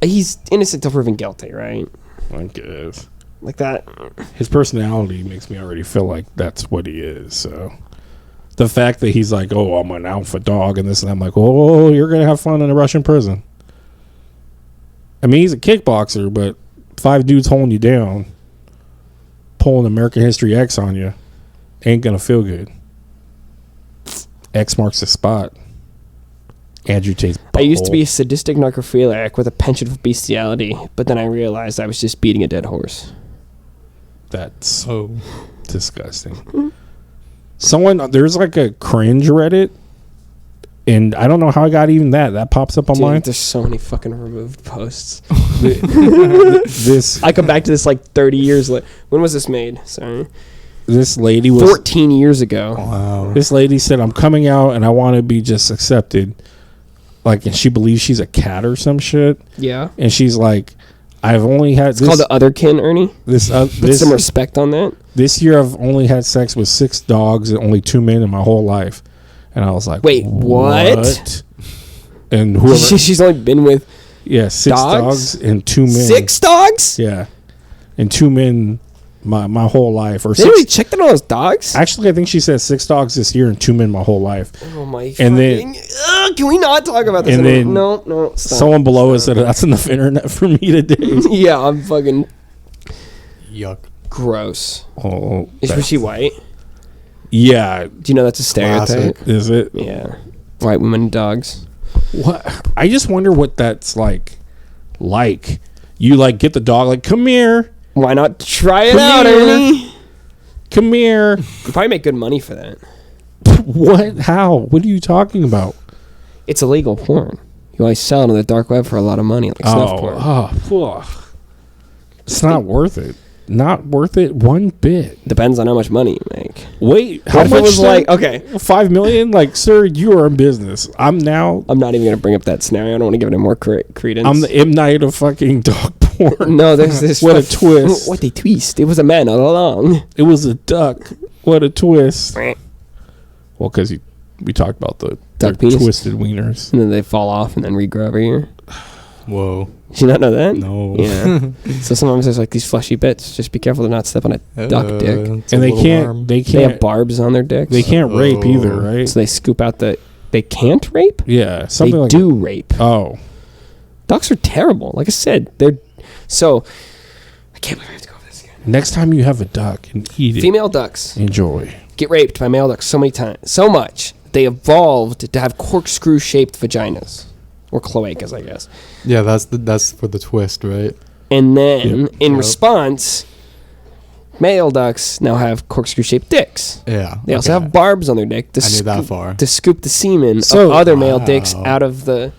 he's innocent till proven guilty, right? I guess. Like that. His personality makes me already feel like that's what he is. So the fact that he's like, oh, I'm an alpha dog and this and I'm like, oh, you're gonna have fun in a Russian prison. I mean, he's a kickboxer, but 5 dudes holding you down, pulling American History X on you, ain't gonna feel good. X marks the spot. Andrew Tate's butthole. I used to be a sadistic necrophiliac with a penchant for bestiality, but then I realized I was just beating a dead horse. That's disgusting. There's like a cringe Reddit, and I don't know how I got even that. That pops up on mine. There's so many fucking removed posts. This I come back to this like 30 years later. When was this made? Sorry. This lady was 14 years ago. Wow. This lady said, I'm coming out and I want to be just accepted. Like, and she believes she's a cat or some shit. Yeah. And she's like, I've only had It's called the otherkin, Ernie. Put some respect on that. This year I've only had sex with 6 dogs and only 2 men in my whole life. And I was like, wait, what? And whoever she's only been with 6 dogs and 2 men. 6 dogs? Yeah. And 2 men my whole life. Or they really checked on all those dogs? Actually, I think she said 6 dogs this year and 2 men my whole life. Oh my! And then can we not talk about this? And then no. Someone below us said that's enough internet for me today. Yeah, I'm fucking Yuck. gross. Oh, Was she white? Yeah. Do you know that's a stereotype? Classic. Is it? Yeah, white women and dogs. What? I just wonder what that's like. You like get the dog like, come here. Why not try it Come out, here. Ernie? Come here. You probably make good money for that. What? How? What are you talking about? It's illegal porn. You always sell it on the dark web for a lot of money, like snuff porn. It's not worth it. Not worth it one bit. Depends on how much money you make. Wait, What how if much? it was like, okay, 5 million? Like, sir, you are in business. I'm not even going to bring up that scenario. I don't want to give it any more credence. I'm the M. Night of fucking dog porn. No, there's this. What a twist. What a twist. It was a man all along. It was a duck. What a twist. Well, because we talked about the Duck penis? twisted wieners. And then they fall off and then regrow every year. Whoa. Did you not know that? No. Yeah. So sometimes there's like these fleshy bits. Just be careful to not step on a duck dick. It's a And they little can't. arm. They They have can't. barbs on their dicks. They can't rape either, right? So they scoop out the. They can't rape. Yeah, something They like do rape. Oh, Ducks are terrible. Like I said, they're so. I can't believe I have to go over this again. next time you have a duck and eat it, Female ducks enjoy. get raped by male ducks so many times, so much they evolved to have corkscrew-shaped vaginas or cloacas, I guess. Yeah, that's for the twist, right? And then in Yep. response, male ducks now have corkscrew-shaped dicks. Yeah. They also okay. have barbs on their dick to, I knew that far. to scoop the semen So- of other male dicks Wow. out of the.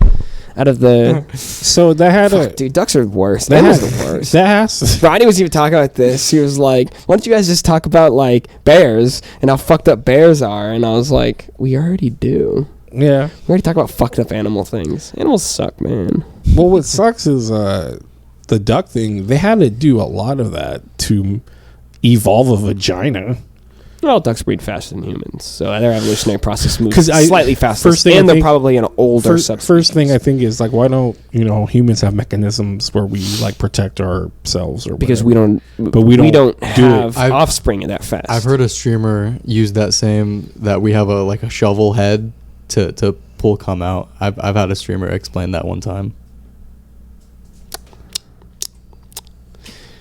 So that had Fuck, dude, ducks are worse. that That was has, the worst. that has Ronnie was even talking about this. He was like, "Why don't you guys just talk about like bears and how fucked up bears are?" And I was like, "We already do. yeah. We already talk about fucked up animal things. Animals suck, man." Well, what sucks is the duck thing. They had to do a lot of that to evolve a vagina. Well, ducks breed faster than humans, so their evolutionary process moves 'Cause slightly faster. first thing I and they're think- probably an older subspecies. First thing I think is like, why don't humans have mechanisms where we like protect ourselves or because whatever? we we don't don't do it. have offspring that fast. I've heard a streamer use that we have a shovel head to pull cum out. I've had a streamer explain that one time.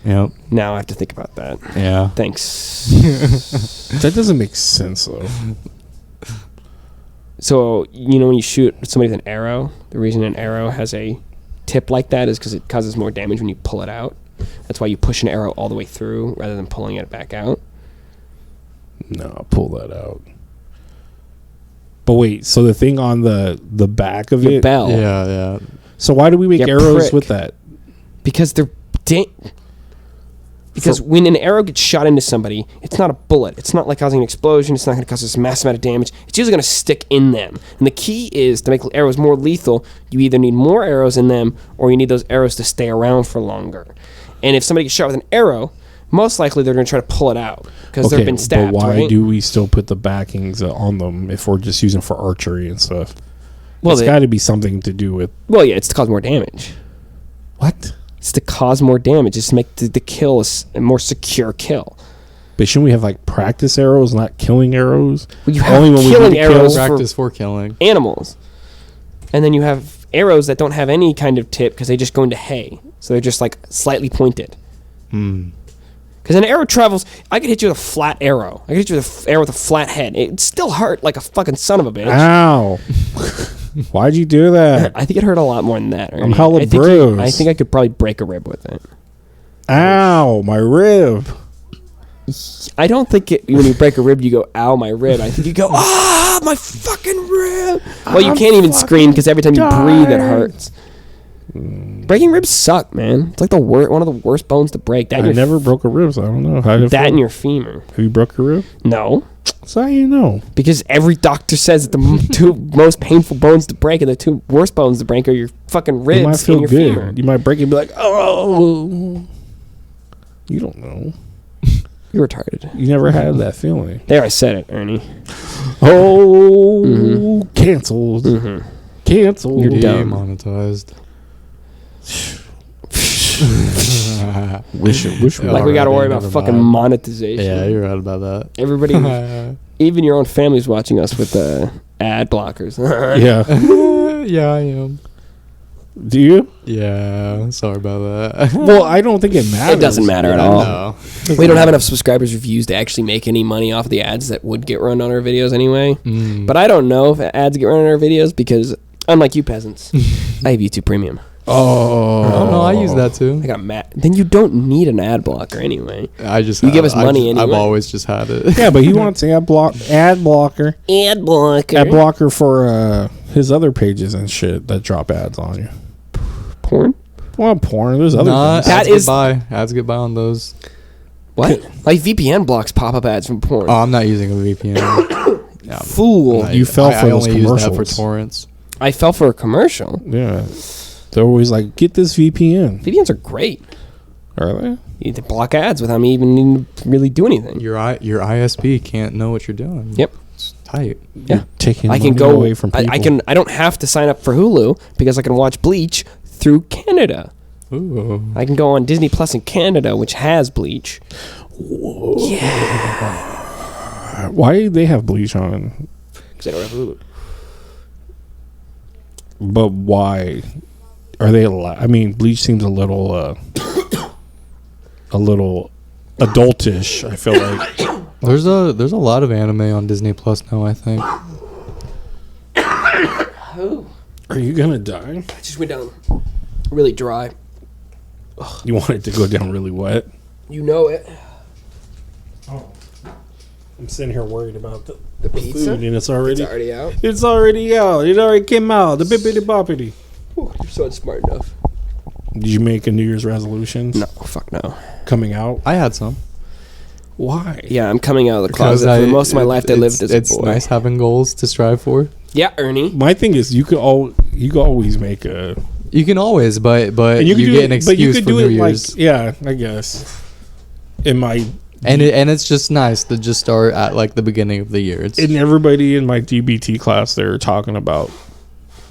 Yep. Now I have to think about that. Yeah. Thanks. That doesn't make sense though. So, when you shoot somebody with an arrow, the reason an arrow has a tip like that is because it causes more damage when you pull it out. That's why you push an arrow all the way through rather than pulling it back out. No, pull that out. But wait, so the thing on the back of Your it. bell. Yeah. So why do we make Yeah, arrows prick. with that? Because they're... Because when an arrow gets shot into somebody, it's not a bullet. It's not like causing an explosion. It's not going to cause this massive amount of damage. It's usually going to stick in them. And the key is to make arrows more lethal, you either need more arrows in them or you need those arrows to stay around for longer. And if somebody gets shot with an arrow, most likely they're going to try to pull it out because they've been stabbed. But why right? do we still put the backings on them if we're just using for archery and stuff? Well, It's got to be something to do with Well, yeah, it's to cause more damage. what? It's to cause more damage. It's to make the kill a more secure kill. But shouldn't we have like practice arrows, not killing arrows? Well, you have Only when we killing need to kill. arrows for Practice for killing. animals. And then you have arrows that don't have any kind of tip because they just go into hay. So they're just like slightly pointed. Because an arrow travels, I could hit you with a flat arrow. I could hit you with an arrow with a flat head. It'd still hurt like a fucking son of a bitch. Ow! Why'd you do that? I think it hurt a lot more than that. Ernie. hella I think bruised. I think I could probably break a rib with it. Ow! My rib. I don't think when you break a rib, you go, ow, my rib. I think you go, ah, my fucking rib. Well, you I'm can't even scream because every time you breathe, it dying. hurts. Breaking ribs suck, man. It's like one of the worst bones to break. That and I your never broke a rib, so I don't know. How did it that feel? and your femur. Have you broke a rib? No, So how you know? because every doctor says that the two most painful bones to break and the two worst bones to break are your fucking You might ribs feel and your good. femur. You might break it and be like, oh. You don't know. You're retarded. You never had that feeling. There, I said it, Ernie. Oh, canceled. Canceled. You're dumb. Demonetized. Wish Like we got to worry about Never fucking mind. monetization. Yeah, you're right about that. Everybody, even your own family's watching us with ad blockers. Yeah. Yeah, I am. Do you? Yeah, sorry about that. Well, I don't think it matters. It doesn't matter at Yeah, all. no. We don't have enough subscribers or views to actually make any money off the ads that would get run on our videos anyway. But I don't know if ads get run on our videos because, unlike you peasants, I have YouTube Premium. Oh. Oh no, I use that too. I got mad. Then you don't need an ad blocker anyway. I just You give us money I've anyway. always just had it. Yeah, but he wants ad blocker Ad blocker. for his other pages and shit that drop ads on you. Porn? Well, porn. There's other Nah, things. That ads is- get by. Ads get by on those. What? Like VPN blocks pop-up ads from porn. Oh, I'm not using a VPN. Yeah, Fool. I- You fell for I those only use that for commercials. torrents. I fell for a commercial. Yeah. They're always like, get this VPN. VPNs are great. Are they? You need to block ads without me even needing to really do anything. Your ISP can't know what you're doing. Yep. It's tight. Yeah. Taking I can money go away from people. I don't have to sign up for Hulu because I can watch Bleach through Canada. Ooh. I can go on Disney Plus in Canada, which has Bleach. Why do they have Bleach on? Because they don't have Hulu. But why are they allowed? I mean, Bleach seems a little adultish. I feel like There's a lot of anime on Disney Plus now, I think. Are you gonna die? I just went down really dry. You want it to go down really wet? You know it. Oh, I'm sitting here worried about the pizza? food, and it's already out. It's already out. It already came out. The bippity boppity. Ooh, you're so smart enough. Did you make a New Year's resolution? No, fuck no. Coming out? I had some. Why? Yeah, I'm coming out of the Because closet. For most of my life, I lived as a boy. It's nice having goals to strive for. Yeah, Ernie. My thing is, you could always make a. You can always, but And you you can get do an it, but you excuse could for do New it Year's. like, yeah, I guess. In my And it's just nice to just start at like the beginning of the year. It's and everybody in my DBT class, they're talking about,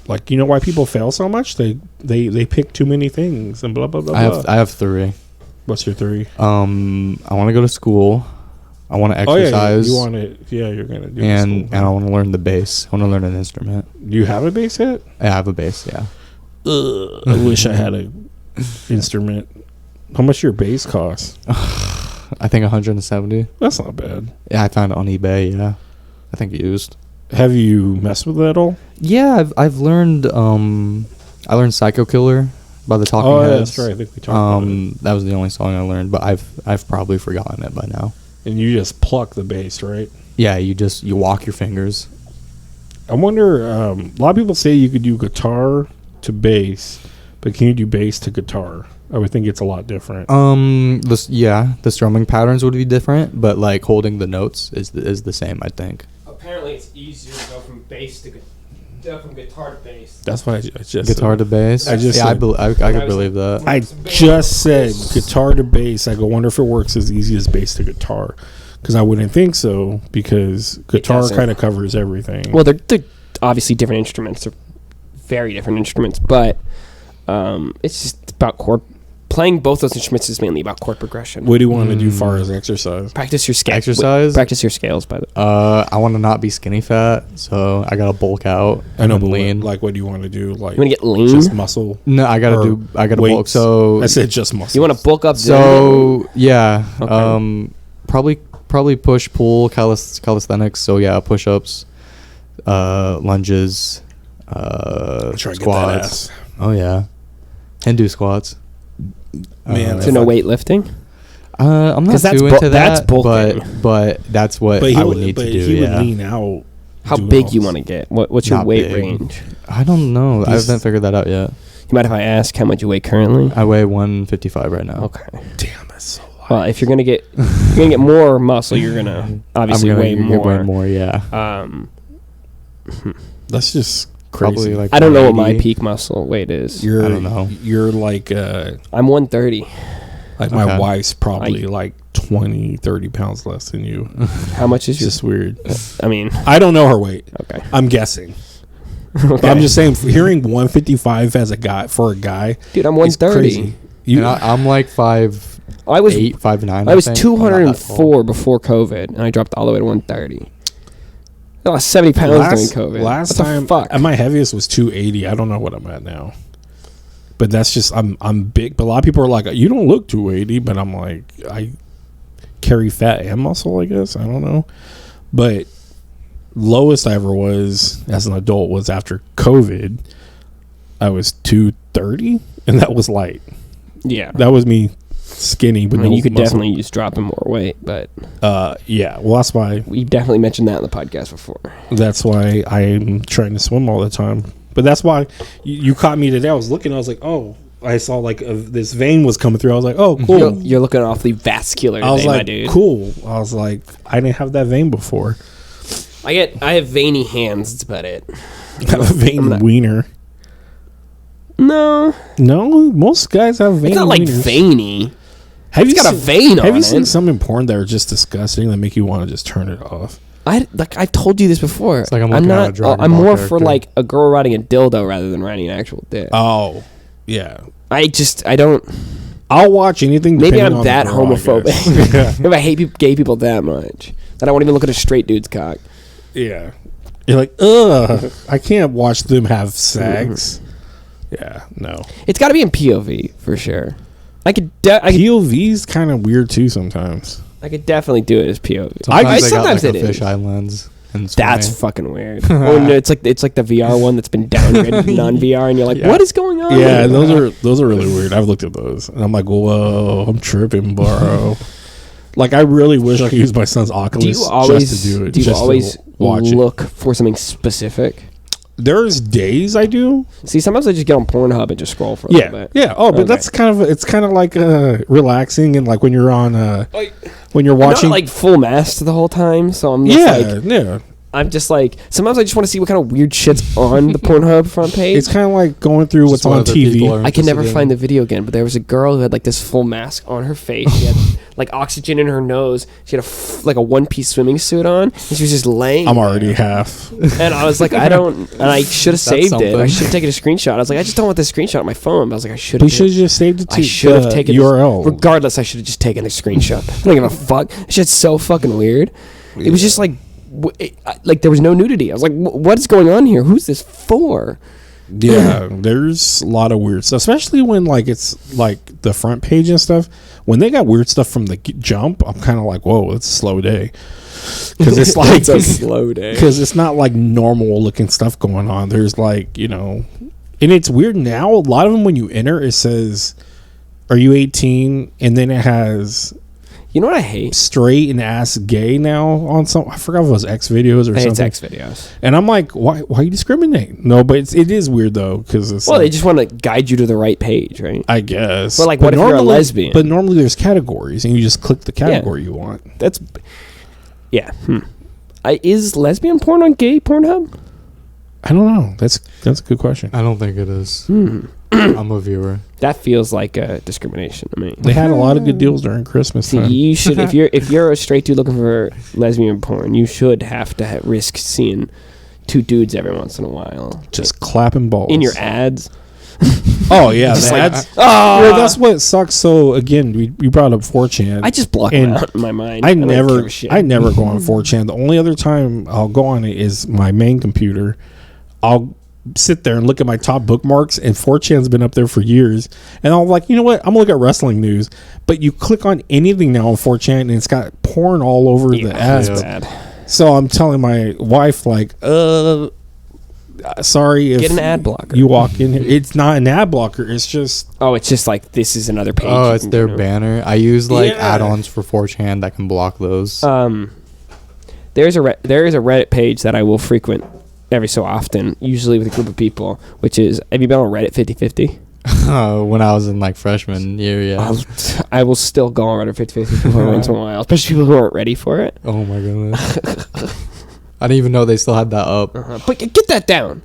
like, you know why people fail so much? They pick too many things and blah blah blah. I have 3. What's your 3? I want to go to school. I want to exercise. You want to? Yeah, you're gonna do. and I want to learn the bass. I want to learn an instrument. Do you have a bass yet? I have a bass, yeah. I wish I had a instrument. How much your bass cost? I think 170. That's not bad. Yeah, I found it on eBay. Yeah, I think used. Have you messed with it at all? Yeah, I've learned. I learned "Psycho Killer" by the Talking Heads. That's right. I think we talked about it. That was the only song I learned, but I've probably forgotten it by now. And you just pluck the bass, right? Yeah, you walk your fingers. I wonder. A lot of people say you could do guitar to bass, but can you do bass to guitar? I would think it's a lot different. The strumming patterns would be different, but like holding the notes is the same, I think. Apparently, it's easier to go from bass to from guitar to bass. That's why I just Guitar to bass. I just yeah, said- I could believe that. I just said guitar to bass. I go, wonder if it works as easy as bass to guitar, because I wouldn't think so, because guitar doesn't. kind of covers everything. Well, they're obviously different instruments. They're very different instruments, but it's just about chord. Playing both those instruments is mainly about chord progression. What do you want to do far as exercise? Practice your scales. Exercise? Practice your scales, by the way. I want to not be skinny fat, so I gotta bulk out. I know, and but lean. what do you want to do? Like, You want to get lean? just muscle? No, I gotta or bulk. weights? So I said just muscle. You want to bulk up? So yeah, Okay. probably push pull calisthenics. So yeah, push ups, lunges, try to get that squats. ass. Oh yeah, Hindu squats. Man, So no weightlifting? I'm not 'Cause that's too bu- into that's that, bulking. but that's what But I would need to do. he Yeah, would lean out. How doing big all you this. want to get? What's your Not weight big. range? I don't know. I He's- haven't figured that out yet. You mind if I ask how much you weigh currently? I weigh 155 right now. Okay. Damn, that's so light. Well, if you're gonna get more muscle, you're gonna obviously I'm gonna weigh get more. way more. Yeah, That's just crazy. probably like I don't know what my 180. peak muscle weight is. You're, I don't know. You're like I'm 130. my Okay. wife's probably like 20, 30 pounds less than you. How much is It's your? just weird. I mean, I don't know her weight. okay. I'm guessing. But Okay. I'm just saying, hearing 155 as a guy for a guy, Dude, I'm is 130. crazy. You, And I'm like 5'8", I was 5'9". I was think. I'm not that tall. 204 before COVID, and I dropped all the way to 130. I lost 70 pounds during COVID. Last What the time, fuck? my heaviest was 280. I don't know what I'm at now. But that's just, I'm big. But a lot of people are like, you don't look 280. But I'm like, I carry fat and muscle, I guess. I don't know. But lowest I ever was as an adult was after COVID. I was 230, and that was light. Yeah. That was me skinny. But I mean, no you could muscle. definitely use dropping more weight, but Yeah. Well, that's why we definitely mentioned that in the podcast before. I'm trying to swim all the time. But that's why you caught me today. I was looking. I was like, oh, I saw like this vein was coming through. I was like, oh, cool. You're looking awfully vascular I was today, my like, dude. cool. I was like, I didn't have that vein before. I have veiny hands. That's about it. I have a vein I'm not- wiener. No, No, most guys have veiny it's not like wieners. veiny. Have It's you got a seen- vein Have on you it. seen some in porn that are just disgusting that make you want to just turn it off? I've told you this before. It's like I'm looking at a Dragon I'm Ball more for character. like a girl riding a dildo rather than riding an actual dick. Oh, Yeah. I don't. I'll watch anything. Maybe depending I'm on that the girl, I homophobic. guess. Maybe I hate gay people that much that I won't even look at a straight dude's cock. Yeah. You're like, ugh, I can't watch them have sex. Yeah, no. It's got to be in POV for sure. I could POV's kind of weird too sometimes. I could definitely do it as POV. Sometimes Sometimes they got, it like, a is. fisheye lens. And That's swimming. fucking weird. Oh no, it's like the VR one that's been downgraded to non-VR, and you're like, Yeah. what is going on? Yeah, those are really weird. I've looked at those, and I'm like, whoa, I'm tripping, bro. Like, I really wish I could use my son's Oculus Do you always just to do it. do you just to always watch it. look for something specific? There's days I do. See, sometimes I just get on Pornhub and just scroll for a Yeah, little bit. yeah. Oh, but Okay. that's kind of like relaxing, and like when you're on when you're watching, Not like full mast the whole time, so I'm just yeah. I'm just like, sometimes I just want to see what kind of weird shit's on the Pornhub front page. It's kind of like going through what's Just what on other TV. people are I can never interested in. find the video again, but there was a girl who had like this full mask on her face. She had like oxygen in her nose. She had like a one-piece swimming suit on, and she was just laying. I'm there. already half. And I was like, and I should have saved it. I something. should have taken a screenshot. I was like, I just don't want this screenshot on my phone. But I was like, I should We have. should have just saved it to I should have the taken URL. Regardless, I should have just taken the screenshot. I don't give a fuck. That shit's so fucking weird. It was just like, like there was no nudity. I was like, what is going on here? Who's this for? Yeah, there's a lot of weird stuff, especially when like it's like the front page and stuff. When they got weird stuff from the jump, I'm kind of like, whoa, it's a slow day, because it's like It's a slow day. because it's not like normal looking stuff going on. There's like, and it's weird now. A lot of them, when you enter, it says, "Are you 18?" and then it has You know what I hate? straight and ass gay now on some. I forgot if it was X videos or I hate something. X videos. And I'm like, why you discriminate? No, but it is weird though, because it's Well, like, they just want to guide you to the right page, right? I guess. But, like, what if you're a normally- lesbian? But normally there's categories, and you just click the category you want. That's, yeah. Is lesbian porn on gay Pornhub? I don't know. That's a good question. I don't think it is. I'm a viewer. That feels like discrimination to me. They had a lot of good deals during Christmas See, time. you should if you're a straight dude looking for lesbian porn, you should have to risk seeing two dudes every once in a while, Just clapping balls in your ads. Oh yeah, Just the like, ads. oh, Well, that's what sucks. So again, we brought up 4chan. I just block and them out in my mind. I don't never give a shit. go on 4chan. The only other time I'll go on it is my main computer. I'll sit there and look at my top bookmarks, and 4chan's been up there for years. And I'm like, you know what? I'm gonna look at wrestling news. But you click on anything now on 4chan, and it's got porn all over the ads. That's Yeah. bad. So I'm telling my wife, like, sorry if Get an ad blocker. you walk in here. It's not an ad blocker. It's just Oh, it's just like this is another page. Oh, you it's can their go to. banner. I use like Yeah. add-ons for 4chan that can block those. There is a Reddit page that I will frequent every so often, usually with a group of people, which is, have you been on Reddit 50/50? When I was in like freshman year, yeah. I will still go on Reddit 50/50 every once in a while, especially people who aren't ready for it. Oh my goodness. I didn't even know they still had that up. But get that down.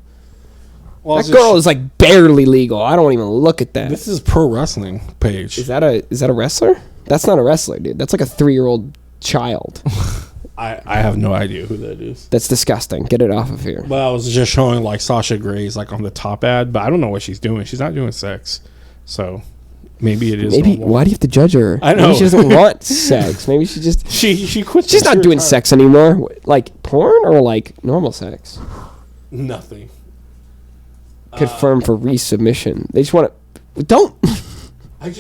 well, That girl is like barely legal. I don't even look at that. This is pro wrestling page. Is that a wrestler? That's not a wrestler, dude. That's like a 3-year-old child. I have no idea who that is. That's disgusting. Get it off of here. Well, I was just showing like Sasha Gray's like on the top ad, but I don't know what she's doing. She's not doing sex, so maybe it is. Maybe normal. why do you have to judge her? I know. Maybe she doesn't want sex. Maybe she just she quit. she's not doing sex anymore. Like porn or like normal sex. Nothing. Confirmed for resubmission. They just want to. Don't. I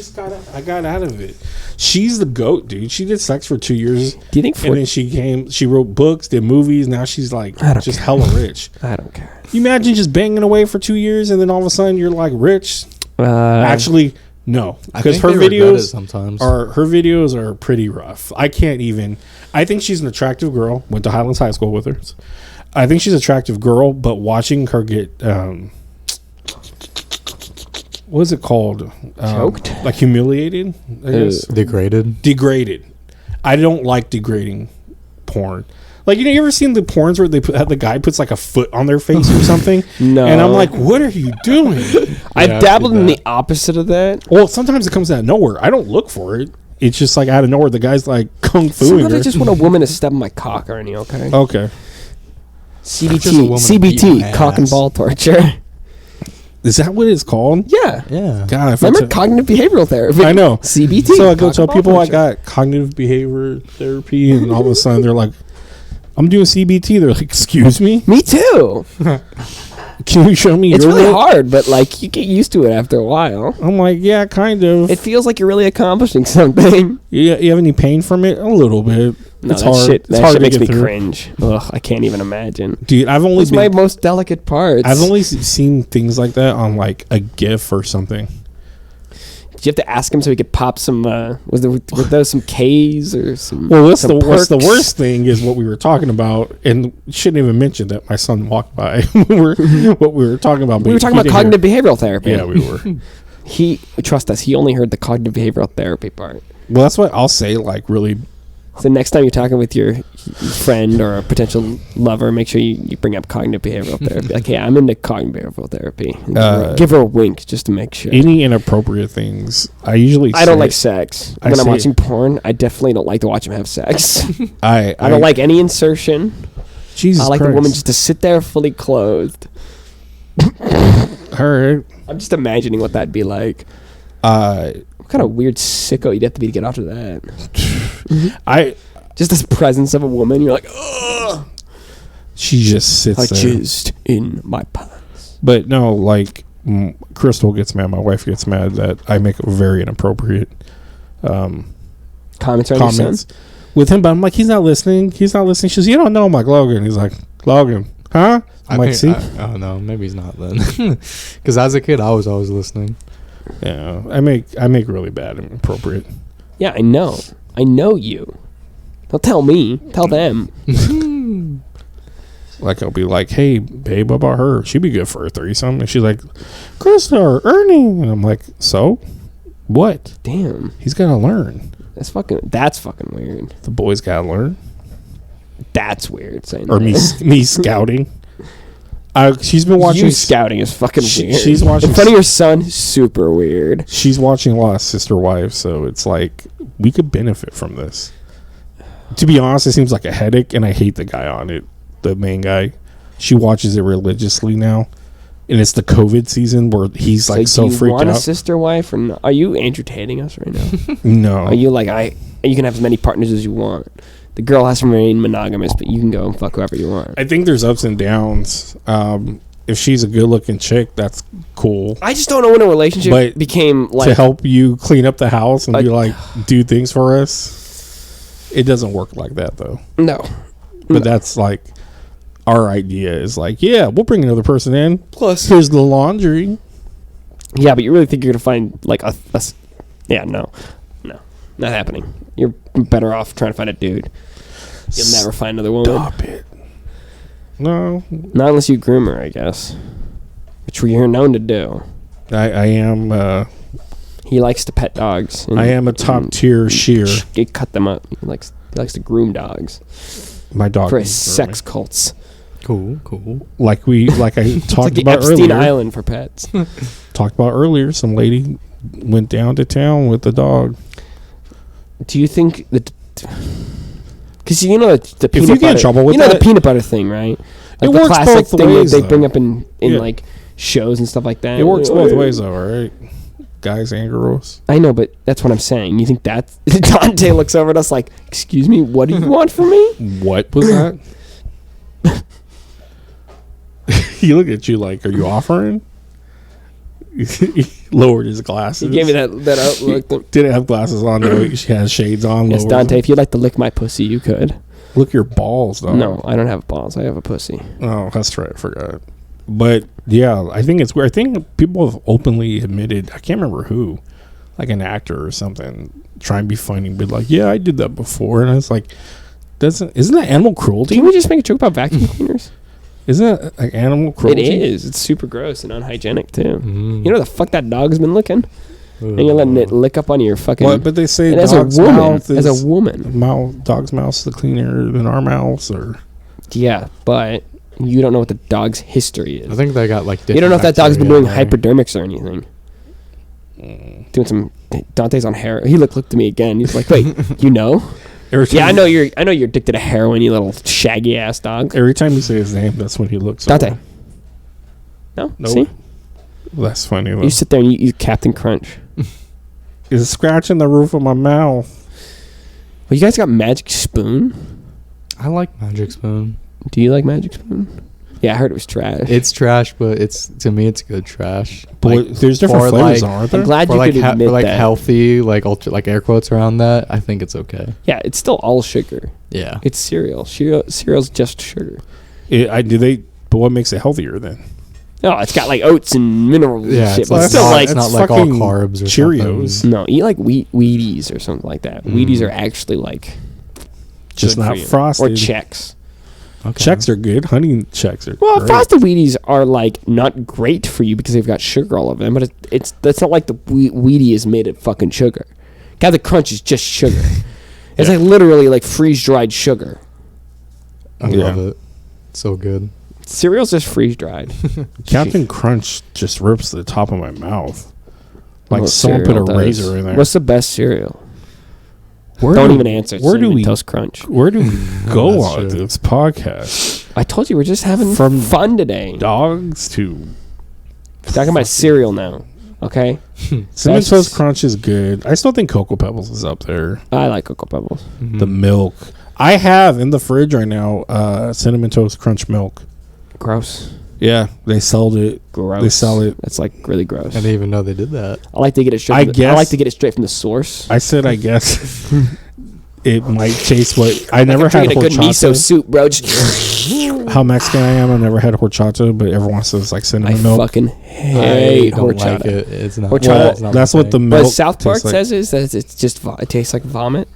got out of it. She's the GOAT, dude. She did sex for 2 years. Do you think? And then she wrote books, did movies. Now she's like I don't just care. hella rich. I don't care. You imagine just banging away for 2 years and then all of a sudden you're like rich? Actually, no, I because think her they regret it videos sometimes. are pretty rough. I can't even. I think she's an attractive girl. Went to Highlands High School with her. I think she's an attractive girl, but watching her get what is it called? Choked? Like humiliated, I guess. Degraded. Degraded. I don't like degrading porn. Like, you ever seen the porns where the guy puts like a foot on their face or something? No. And I'm like, what are you doing? I've Yeah, dabbled I in did the opposite of that. Well, sometimes it comes out of nowhere. I don't look for it. It's just like out of nowhere. The guy's like kung fuing Sometimes I her. just want a woman to step on my cock, Ernie. Okay. Okay. Just a CBT, woman to beat CBT, my cock and ass. ball torture. Is that what it's called? Yeah. Yeah. God, if Remember cognitive behavioral therapy? I know. CBT. So I go tell Cognitive people I function. got cognitive behavior therapy, and all of a sudden they're like, "I'm doing CBT." They're like, "Excuse me? Me too. Can you show me It's your really work?" hard, but like you get used to it after a while. I'm like, "Yeah, kind of." It feels like you're really accomplishing something. You have any pain from it? A little bit. No, It's that hard. shit, It's that hard shit to makes get me through. cringe. Ugh, I can't even imagine. Dude, I've only It's my been, most delicate parts. I've only seen things like that on like a GIF or something. Did you have to ask him so he could pop some? Were those some K's or some? Well, what's some the perks? worst thing is what we were talking about, and shouldn't even mention that my son walked by when what we were talking about. We were talking about cognitive behavioral therapy. Yeah, we were. He trust us. He only heard the cognitive behavioral therapy part. Well, that's what I'll say. Like, really, So next time you're talking with your friend or a potential lover, make sure you bring up cognitive behavioral therapy. Like, hey, I'm into cognitive behavioral therapy. And give her a wink just to make sure. any inappropriate things, I usually I don't say- like sex. I When I'm say- watching porn, I definitely don't like to watch him have sex. I I don't like any insertion. Jesus I like Christ. the woman just to sit there fully clothed. Her, I'm just imagining what that'd be like. uh, What kind of weird sicko you'd have to be to get after that? I Just this presence of a woman, you're like, ugh. she just sits I there. jizzed in my pants. But no, like Crystal gets mad. My wife gets mad that I make very inappropriate Comments on your comments son? with him. But I'm like, he's not listening. She says, "You don't know." I'm like, "Logan." He's like, "Logan, huh?" I'm like, "See." I don't know. Maybe he's not then. Because as a kid, I was always listening. Yeah, I make really bad and inappropriate. Yeah, I know. I know you. Don't tell me. Tell them. Like I'll be like, "Hey, babe, what about her? She'd be good for a threesome." And she's like, "Krista or Ernie," and I'm like, "So, what? Damn. He's gotta learn. That's fucking weird. The boy's gotta learn." That's weird. Saying Or that. me scouting. She's been watching. You scouting is fucking weird. She's watching in front of your son. Super weird. She's watching a lot of Sister Wives, so it's like we could benefit from this. To be honest, it seems like a headache, and I hate the guy on it, the main guy. She watches it religiously now, and it's the COVID season where he's like so do you freaked want a out. sister wife or not? Are you entertaining us right now? No, Are you like you can have as many partners as you want. The girl has to remain monogamous, but you can go and fuck whoever you want. I think there's ups and downs. If she's a good-looking chick, that's cool. I just don't know when a relationship But became like to help you clean up the house and be like, do things for us, it doesn't work like that though. no. But that's like our idea is like, yeah, we'll bring another person in. Plus, Here's the laundry. yeah, but you really think you're gonna find like yeah, no, not happening. You're better off trying to find a dude. You'll never find another woman. Stop it. No, Not unless you groom her, I guess. Which you're known to do. I am. He likes to pet dogs. And, I am a top tier shear. He cut them up. He likes to groom dogs My dog for his needs sex grooming. cults. Cool. Like I It's talked like the about Epstein earlier. Island for pets. Talked about earlier. Some lady went down to town with the dog. Do you think that? Because you know the peanut you butter. get in trouble with you know the that- peanut butter thing, right? Like It the works classic both thing ways, that they bring though. up in Yeah. like shows and stuff like that. It works both ways, though, right? Guys and girls. I know, but that's what I'm saying. You think that Dante looks over at us like, "Excuse me, what do you want from me?" What was that? He looked at you like, "Are you offering?" He lowered his glasses. He gave me that outlook. Didn't have glasses on though. She has shades on. Yes, lowered Dante, them. if you'd like to lick my pussy, you could. Look at your balls though. No, I don't have balls. I have a pussy. Oh, that's right. I forgot. But yeah, I think it's weird. I think people have openly admitted. I can't remember who, like an actor or something, try and be funny, but like, yeah, I did that before, and it's like, isn't that animal cruelty? Can we just make a joke about vacuum cleaners? Isn't that like animal cruelty? It is. It's super gross and unhygienic too. Mm. You know the fuck that dog's been licking, and you're letting it lick up on your fucking. What? But they say and as a dog's woman, mouth is as a woman, dog's mouth's the cleaner than our mouths, or yeah, but you don't know what the dog's history is. I think they got like. You don't know if that dog's been doing bacteria in there. hypodermics or anything. Doing some. Dante's on heroin. He looked to me again. He's like, "Wait, you know? Yeah, I know you're addicted to heroin, you little shaggy ass dog." Every time you say his name, that's when he looks. Dante. over. No, Nope. see, That's funny. Though. You sit there and you eat Captain Crunch. It's scratching the roof of my mouth. Well, you guys got Magic Spoon? I like Magic Spoon. Do you like Magic Spoon? Yeah, I heard it was trash. It's trash, but to me it's good trash. But there's different for, flavors, like, aren't there? I'm glad for you like could admit for like that. healthy, like ultra, like air quotes around that, I think it's okay. Yeah, it's still all sugar. Yeah. It's cereal. Cereal's just sugar. But what makes it healthier then? Oh, it's got like oats and minerals and Yeah, shit. it's, But like, it's still not, like it's not like all fucking carbs or Cheerios. something. no, eat like Wheaties or something like that. Wheaties are actually like Just good for not you. frosted. Or Chex. Okay. Chex are good. Honey Chex are Well, great. frosted Wheaties are like not great for you because they've got sugar all over them. But that's not like the Wheatie is made of fucking sugar. Captain Crunch is just sugar. It's like literally like freeze dried sugar. I love it. So good. Cereal's just freeze dried. Captain Crunch just rips the top of my mouth. Like Most someone put a cereal does. razor in there. What's the best cereal? Where Don't do- even answer. Where do Cinnamon we Toast Crunch? Where do we go That's on true. this podcast? I told you we're just having From fun today. Dogs to Talking about cereal now. Okay, Cinnamon That's- Toast Crunch is good. I still think Cocoa Pebbles is up there. I like Cocoa Pebbles. Mm-hmm. The milk. I have in the fridge right now Cinnamon Toast Crunch milk. Gross. Yeah, they sold it. Gross. They sell it. That's like really gross. I didn't even know they did that. I like to get it straight. I I guess- like to get it straight from the source. I said I guess it might taste what I never Like had I'm drinking a good miso horchata. soup, bro. Just- How Mexican I am, I never had horchata, but everyone says like I cinnamon milk. fucking I hate don't horchata. like it. It's not. Horchata- it's not That's my what the thing. milk. What South Park tastes like. says is that it's just it tastes like vomit,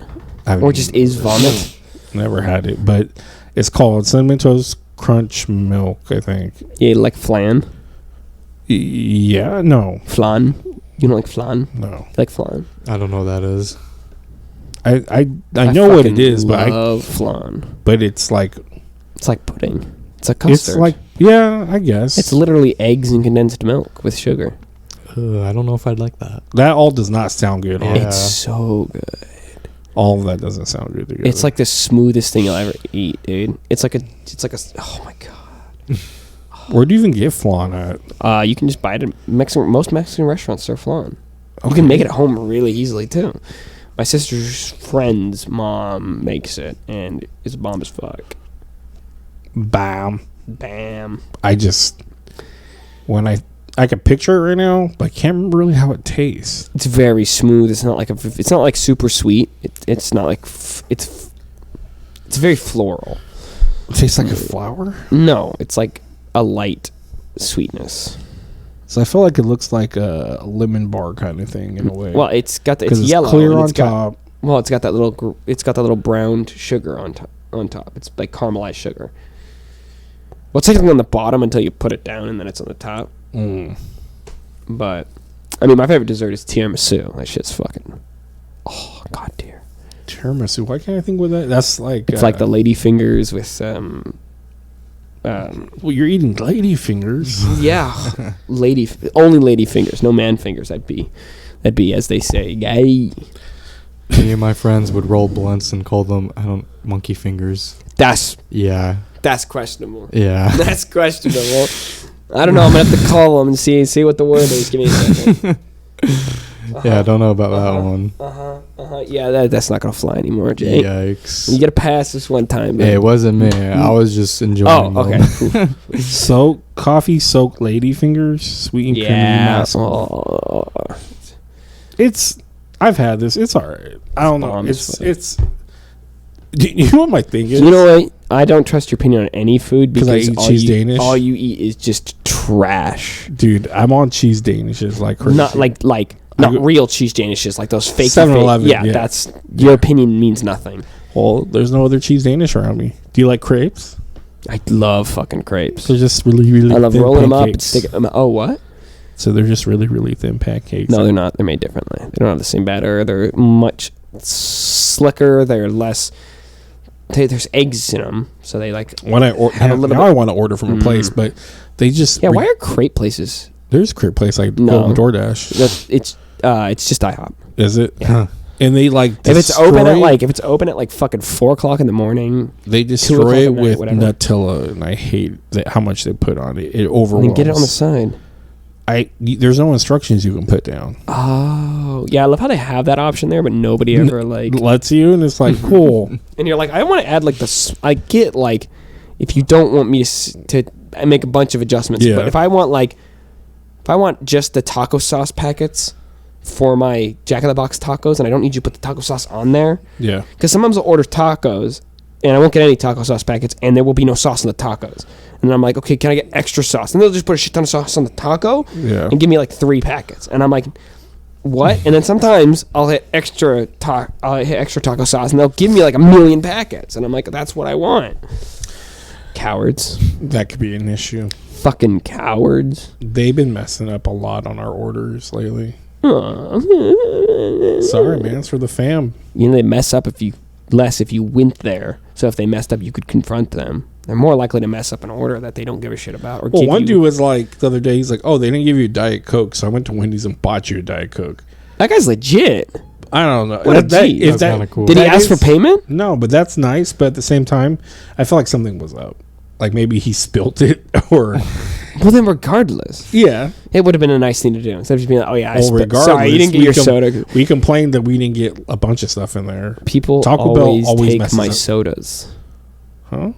I've or just is vomit. never had it, but it's called Cinnamon Toast Crunch milk. I think. Yeah, like flan. Yeah. No. Flan. You don't like flan? No. You like flan? Oh. Oh, I don't know what that is. I know what it fucking is, but love flan. it's like It's like pudding. It's like custard. it's like yeah, I guess It's literally eggs and condensed milk with sugar. I don't know if I'd like that. that all does not sound good. Yeah. It's so good. All of that doesn't sound good together. It's like the smoothest thing you'll ever eat, dude. It's like a. Oh my god. where do you even get flan at? You can just buy it at most Mexican restaurants serve flan. You can make it at home really easily too. My sister's friend's mom makes it, and it's bomb as fuck. Bam. Bam. I just when I can picture it right now, but I can't remember really how it tastes. It's very smooth. It's not like super sweet. It's not like it's very floral. It tastes like a flower. No, it's like a light sweetness. So I feel like it looks like a lemon bar kind of thing in a way. Well, it's got it's 'Cause yellow. clear and on it's got- top. Well, it's got that little browned sugar on top. It's like caramelized sugar. Well, it's like on the bottom until you put it down, and then it's on the top. Mm. But I mean, my favorite dessert is tiramisu. That shit's fucking. Oh god, dear. Tiramisu. Why can't I think with that? That's like It's like the lady fingers with Well, you're eating lady fingers. yeah, only lady fingers, no man fingers. That'd be as they say, gay. Me and my friends would roll blunts and call them monkey fingers. That's questionable. Yeah. That's questionable. I don't know. I'm gonna have to call them and see what the word is. Give me a second. Yeah, I don't know about that one. Yeah, that's not gonna fly anymore, Jake. Yikes. You gotta pass this one time. Hey, Man. it wasn't me. I was just enjoying Oh, okay. them. Coffee soaked lady fingers, sweet and creamy. Yeah. mass. Oh. I've had this. It's all right. I don't know. Bomb as fuck. It's. Do you know what my thing is? You know what? I don't trust your opinion on any food 'Cause I because eat cheese Danish? all you eat is just trash. Dude, I'm on cheese Danishes like crazy. Not like I go- real cheese Danishes, like those fake 7-Eleven, Yeah, yeah. that's your opinion means nothing. Well, there's no other cheese Danish around me. Do you like crepes? I love fucking crepes. They're just really, really I love thin rolling them up and pancakes. sticking them. Oh, what? So they're just really, really thin pancakes. No, they're not. They're made differently. They don't have the same batter. They're much slicker. They're less. There's eggs in them, so they like. When I Have a little now bit- I want to order from a place, but they just Yeah, why are crepe places? there's a crepe place like No. on DoorDash. It's just IHOP. Is it? Yeah. And they like If it's open destroy- at like fucking 4:00 in the morning, they 2:00 destroy it at night, with whatever. Nutella, and I hate how much they put on it. It then overwhelms. get it on the side. there's no instructions you can put down. Oh, yeah. I love how they have that option there, but nobody ever like Lets you, and it's like cool. And you're like, I want to add like this. I get like, if you don't want me to make a bunch of adjustments, Yeah. but if I want just the taco sauce packets for my Jack in the Box tacos, and I don't need you to put the taco sauce on there, Yeah. because sometimes I'll order tacos and I won't get any taco sauce packets, and there will be no sauce in the tacos, and then I'm like, okay, can I get extra sauce? And they'll just put a shit ton of sauce on the taco, Yeah. and give me like 3 packets, and I'm like, what? And then sometimes I'll hit extra taco sauce, and they'll give me like 1,000,000 packets, and I'm like, that's what I want. Cowards. That could be an issue. Fucking cowards. They've been messing up a lot on our orders lately. Aw. Sorry, man. It's for the fam. You know, they mess up if you went there. So if they messed up, you could confront them. They're more likely to mess up an order that they don't give a shit about. Or Well, give one you- dude was like, the other day, he's like, oh, they didn't give you a Diet Coke, so I went to Wendy's and bought you a Diet Coke. That guy's legit. I don't know. What a G. if That's kinda cool. Did he that ask for is- payment? No, but that's nice. But at the same time, I feel like something was up. Like maybe he spilt it, or Well, then regardless, yeah. it would have been a nice thing to do instead of just being like, "Oh yeah, Well, regardless, sorry, you didn't get we your soda." We complained that we didn't get a bunch of stuff in there. People Taco Bell always always take messes my up. sodas. Huh?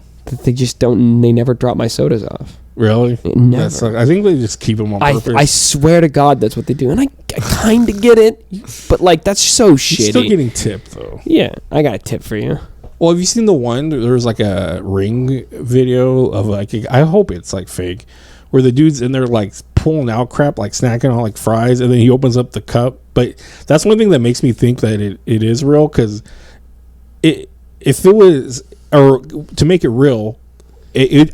They just don't. They never drop my sodas off. Really? Never. That's like, I think they just keep them on purpose. I swear to God, that's what they do, and I kind of get it, but like that's so You're shitty. still getting tipped though. Yeah, I got a tip for you. Well, have you seen the one? There was like a Ring video of like I hope it's like fake, where the dude's in there like pulling out crap, like snacking on like fries, and then he opens up the cup. But that's one thing that makes me think that it is real, because if it was, or to make it real,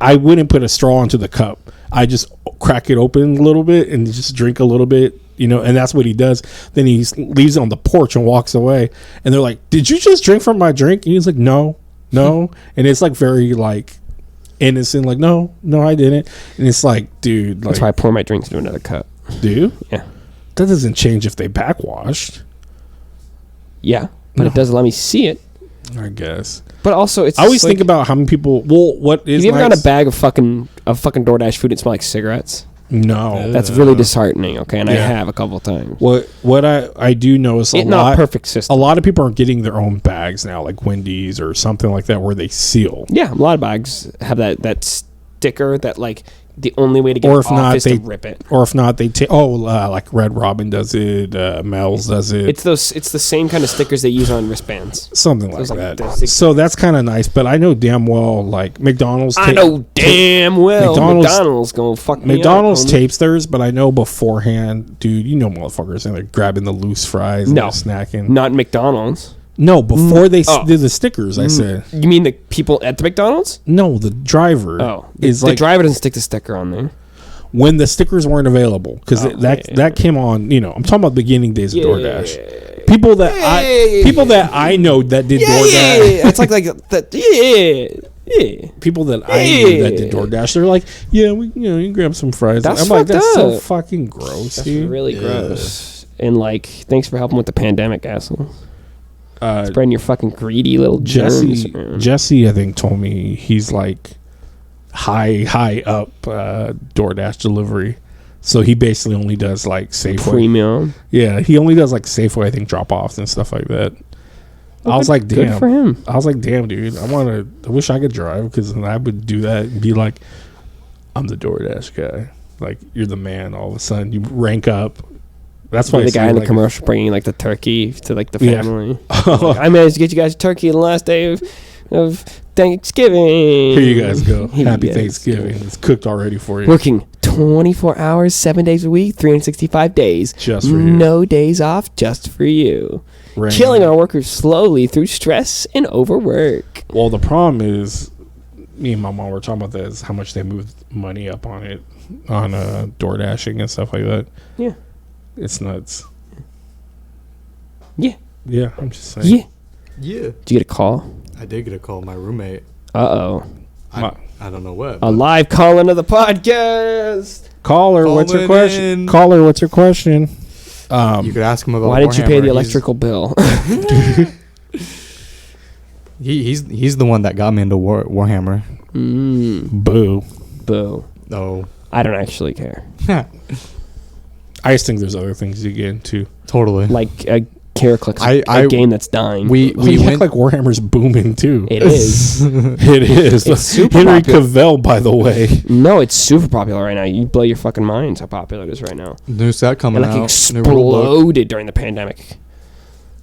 I wouldn't put a straw into the cup. I just crack it open a little bit and just drink a little bit, and that's what he does. Then he leaves it on the porch and walks away. And they're like, "Did you just drink from my drink?" And he's like, No. And it's like very like innocent, like, no, I didn't. And it's like, dude, like, That's why I pour my drinks into another cup. do you? Yeah, That doesn't change if they backwashed, yeah, but it does let me see it. I guess. But also, it's I always just think like, about how many people. Well, what is have you ever nice? got a bag of fucking DoorDash food that smells like cigarettes? No, That's really disheartening. Okay, and I Yeah. have a couple times. What I do notice a Not lot. perfect system. A lot of people are getting their own bags now, like Wendy's or something like that, where they seal. Yeah, a lot of bags have that sticker that like the only way to get Or it if off not, is they to rip it. Or if not, they take. Like Red Robin does it. Mel's does it. It's the same kind of stickers they use on wristbands. Something like Those, like, that. those- So that's kind of nice. But I know damn well, like McDonald's. I know damn well McDonald's gonna fuck me McDonald's up, homie. tapes theirs, but I know beforehand, dude. Motherfuckers and they're grabbing the loose fries and No. they're snacking. Not McDonald's. No, before they Oh. did the stickers, I said You mean the people at the McDonald's? no. The driver Oh, is the like driver doesn't stick the sticker on there. when the stickers weren't available, because Oh, that came on. I'm talking about the beginning days of Yeah. DoorDash. People that I know that did Yeah, DoorDash. yeah. It's like that. Yeah. People that I knew that did DoorDash, they're like, yeah, we you can grab some fries. That's I'm like, fucked that's so up. fucking gross. That's dude. really gross. And like, thanks for helping with the pandemic, asshole. Uh, Spreading your fucking greedy little germs around. Jesse, I think, told me he's like high up DoorDash delivery. So he basically only does like Safeway. Premium. Yeah, he only does like Safeway, I think, drop offs and stuff like that. I was like, damn. Good for him. I was like, damn, dude. I wish I could drive, because then I would do that and be like, I'm the DoorDash guy. Like, you're the man. All of a sudden, you rank up. That's why The I guy say, in the like, commercial bringing like the turkey to like the Yeah. family. Like, I managed to get you guys turkey the last day of Thanksgiving. Here you guys go. Happy Yes. Thanksgiving. It's cooked already for you. Working 24 hours, 7 days a week, 365 days. Just for you. No days off, just for you. Rain. Killing our workers slowly through stress and overwork. Well, the problem is, me and my mom were talking about this, how much they moved money up on it, on door dashing and stuff like that. Yeah. It's nuts. Yeah. Yeah, I'm just saying. Yeah. Yeah. Did you get a call? I did get a call. My roommate. Uh-oh. I don't know what. A but live call into the podcast. Caller, what's your Calling question? in. Caller, what's your question? You could ask him about. Why didn't you pay the Warhammer. electrical bill? He's the one that got me into Warhammer. Boo. Boo. Oh. I don't actually care. I just think there's other things you get into. Totally. Like a Caraclic's I a game that's dying. we We went act like Warhammer's booming too. It is. It is. It's super Henry popular. Cavill, by the way. No, it's super popular right now. You blow your fucking minds how popular it is right now. new set coming And like out. New rule book. exploded during the pandemic.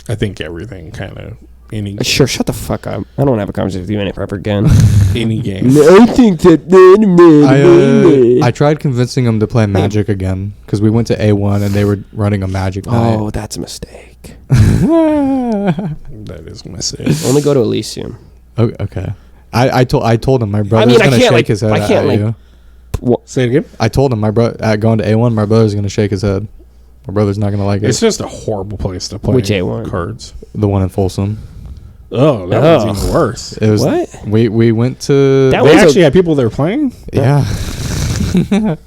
I think everything kind of any Sure, shut the fuck up. I don't want to have a conversation with you in it ever again. any game. I think that I tried convincing him to play Magic again because we went to A1 and they were running a Magic night. Oh, that's a mistake. That is my say. Only go to Elysium. Okay. I told him my brother's mean, I gonna can't, shake like- his head I can't, at like- you. Say it again. I told him my brother at going to A1, my brother's gonna shake his head. My brother's not gonna like it. It's just a horrible place to play Which A1? cards. The one in Folsom. Oh, that Oh. was even worse. It was. What? We went to. That They was actually had people there playing. yeah.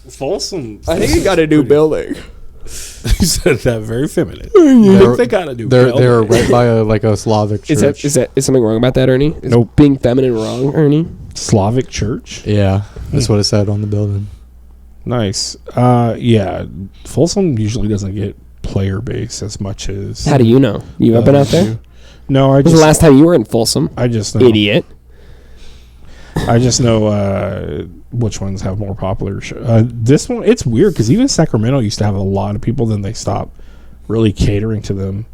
Folsom. I think he got a new building. You said that very feminine. They're- They got to do. They're right by a Slavic church. Is something wrong about that, Ernie? Is Nope. being feminine wrong, Ernie? Slavic church. Yeah, that's what it said on the building. Nice. Yeah. Folsom usually doesn't get player base as much as. How do you know? You ever been out there? When No, I was the just. last time you were in Folsom? I just know. Idiot. I just know which ones have more popular. This one, it's weird because even Sacramento used to have a lot of people. Then they stopped really catering to them,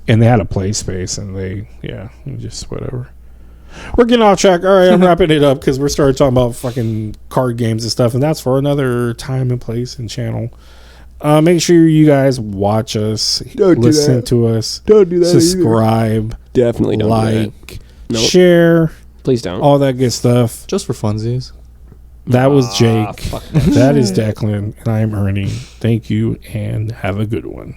and they had a play space, and just whatever. We're getting off track. All right, I'm wrapping it up because we're starting talking about fucking card games and stuff, and that's for another time and place and channel. Make sure you guys watch us, Don't do listen that. to us, Don't do that subscribe, Definitely don't do like, that. Nope. share, Please don't. all that good stuff. Just for funsies. That was Jake. Fuck That is Declan, and I'm Ernie. Thank you, and have a good one.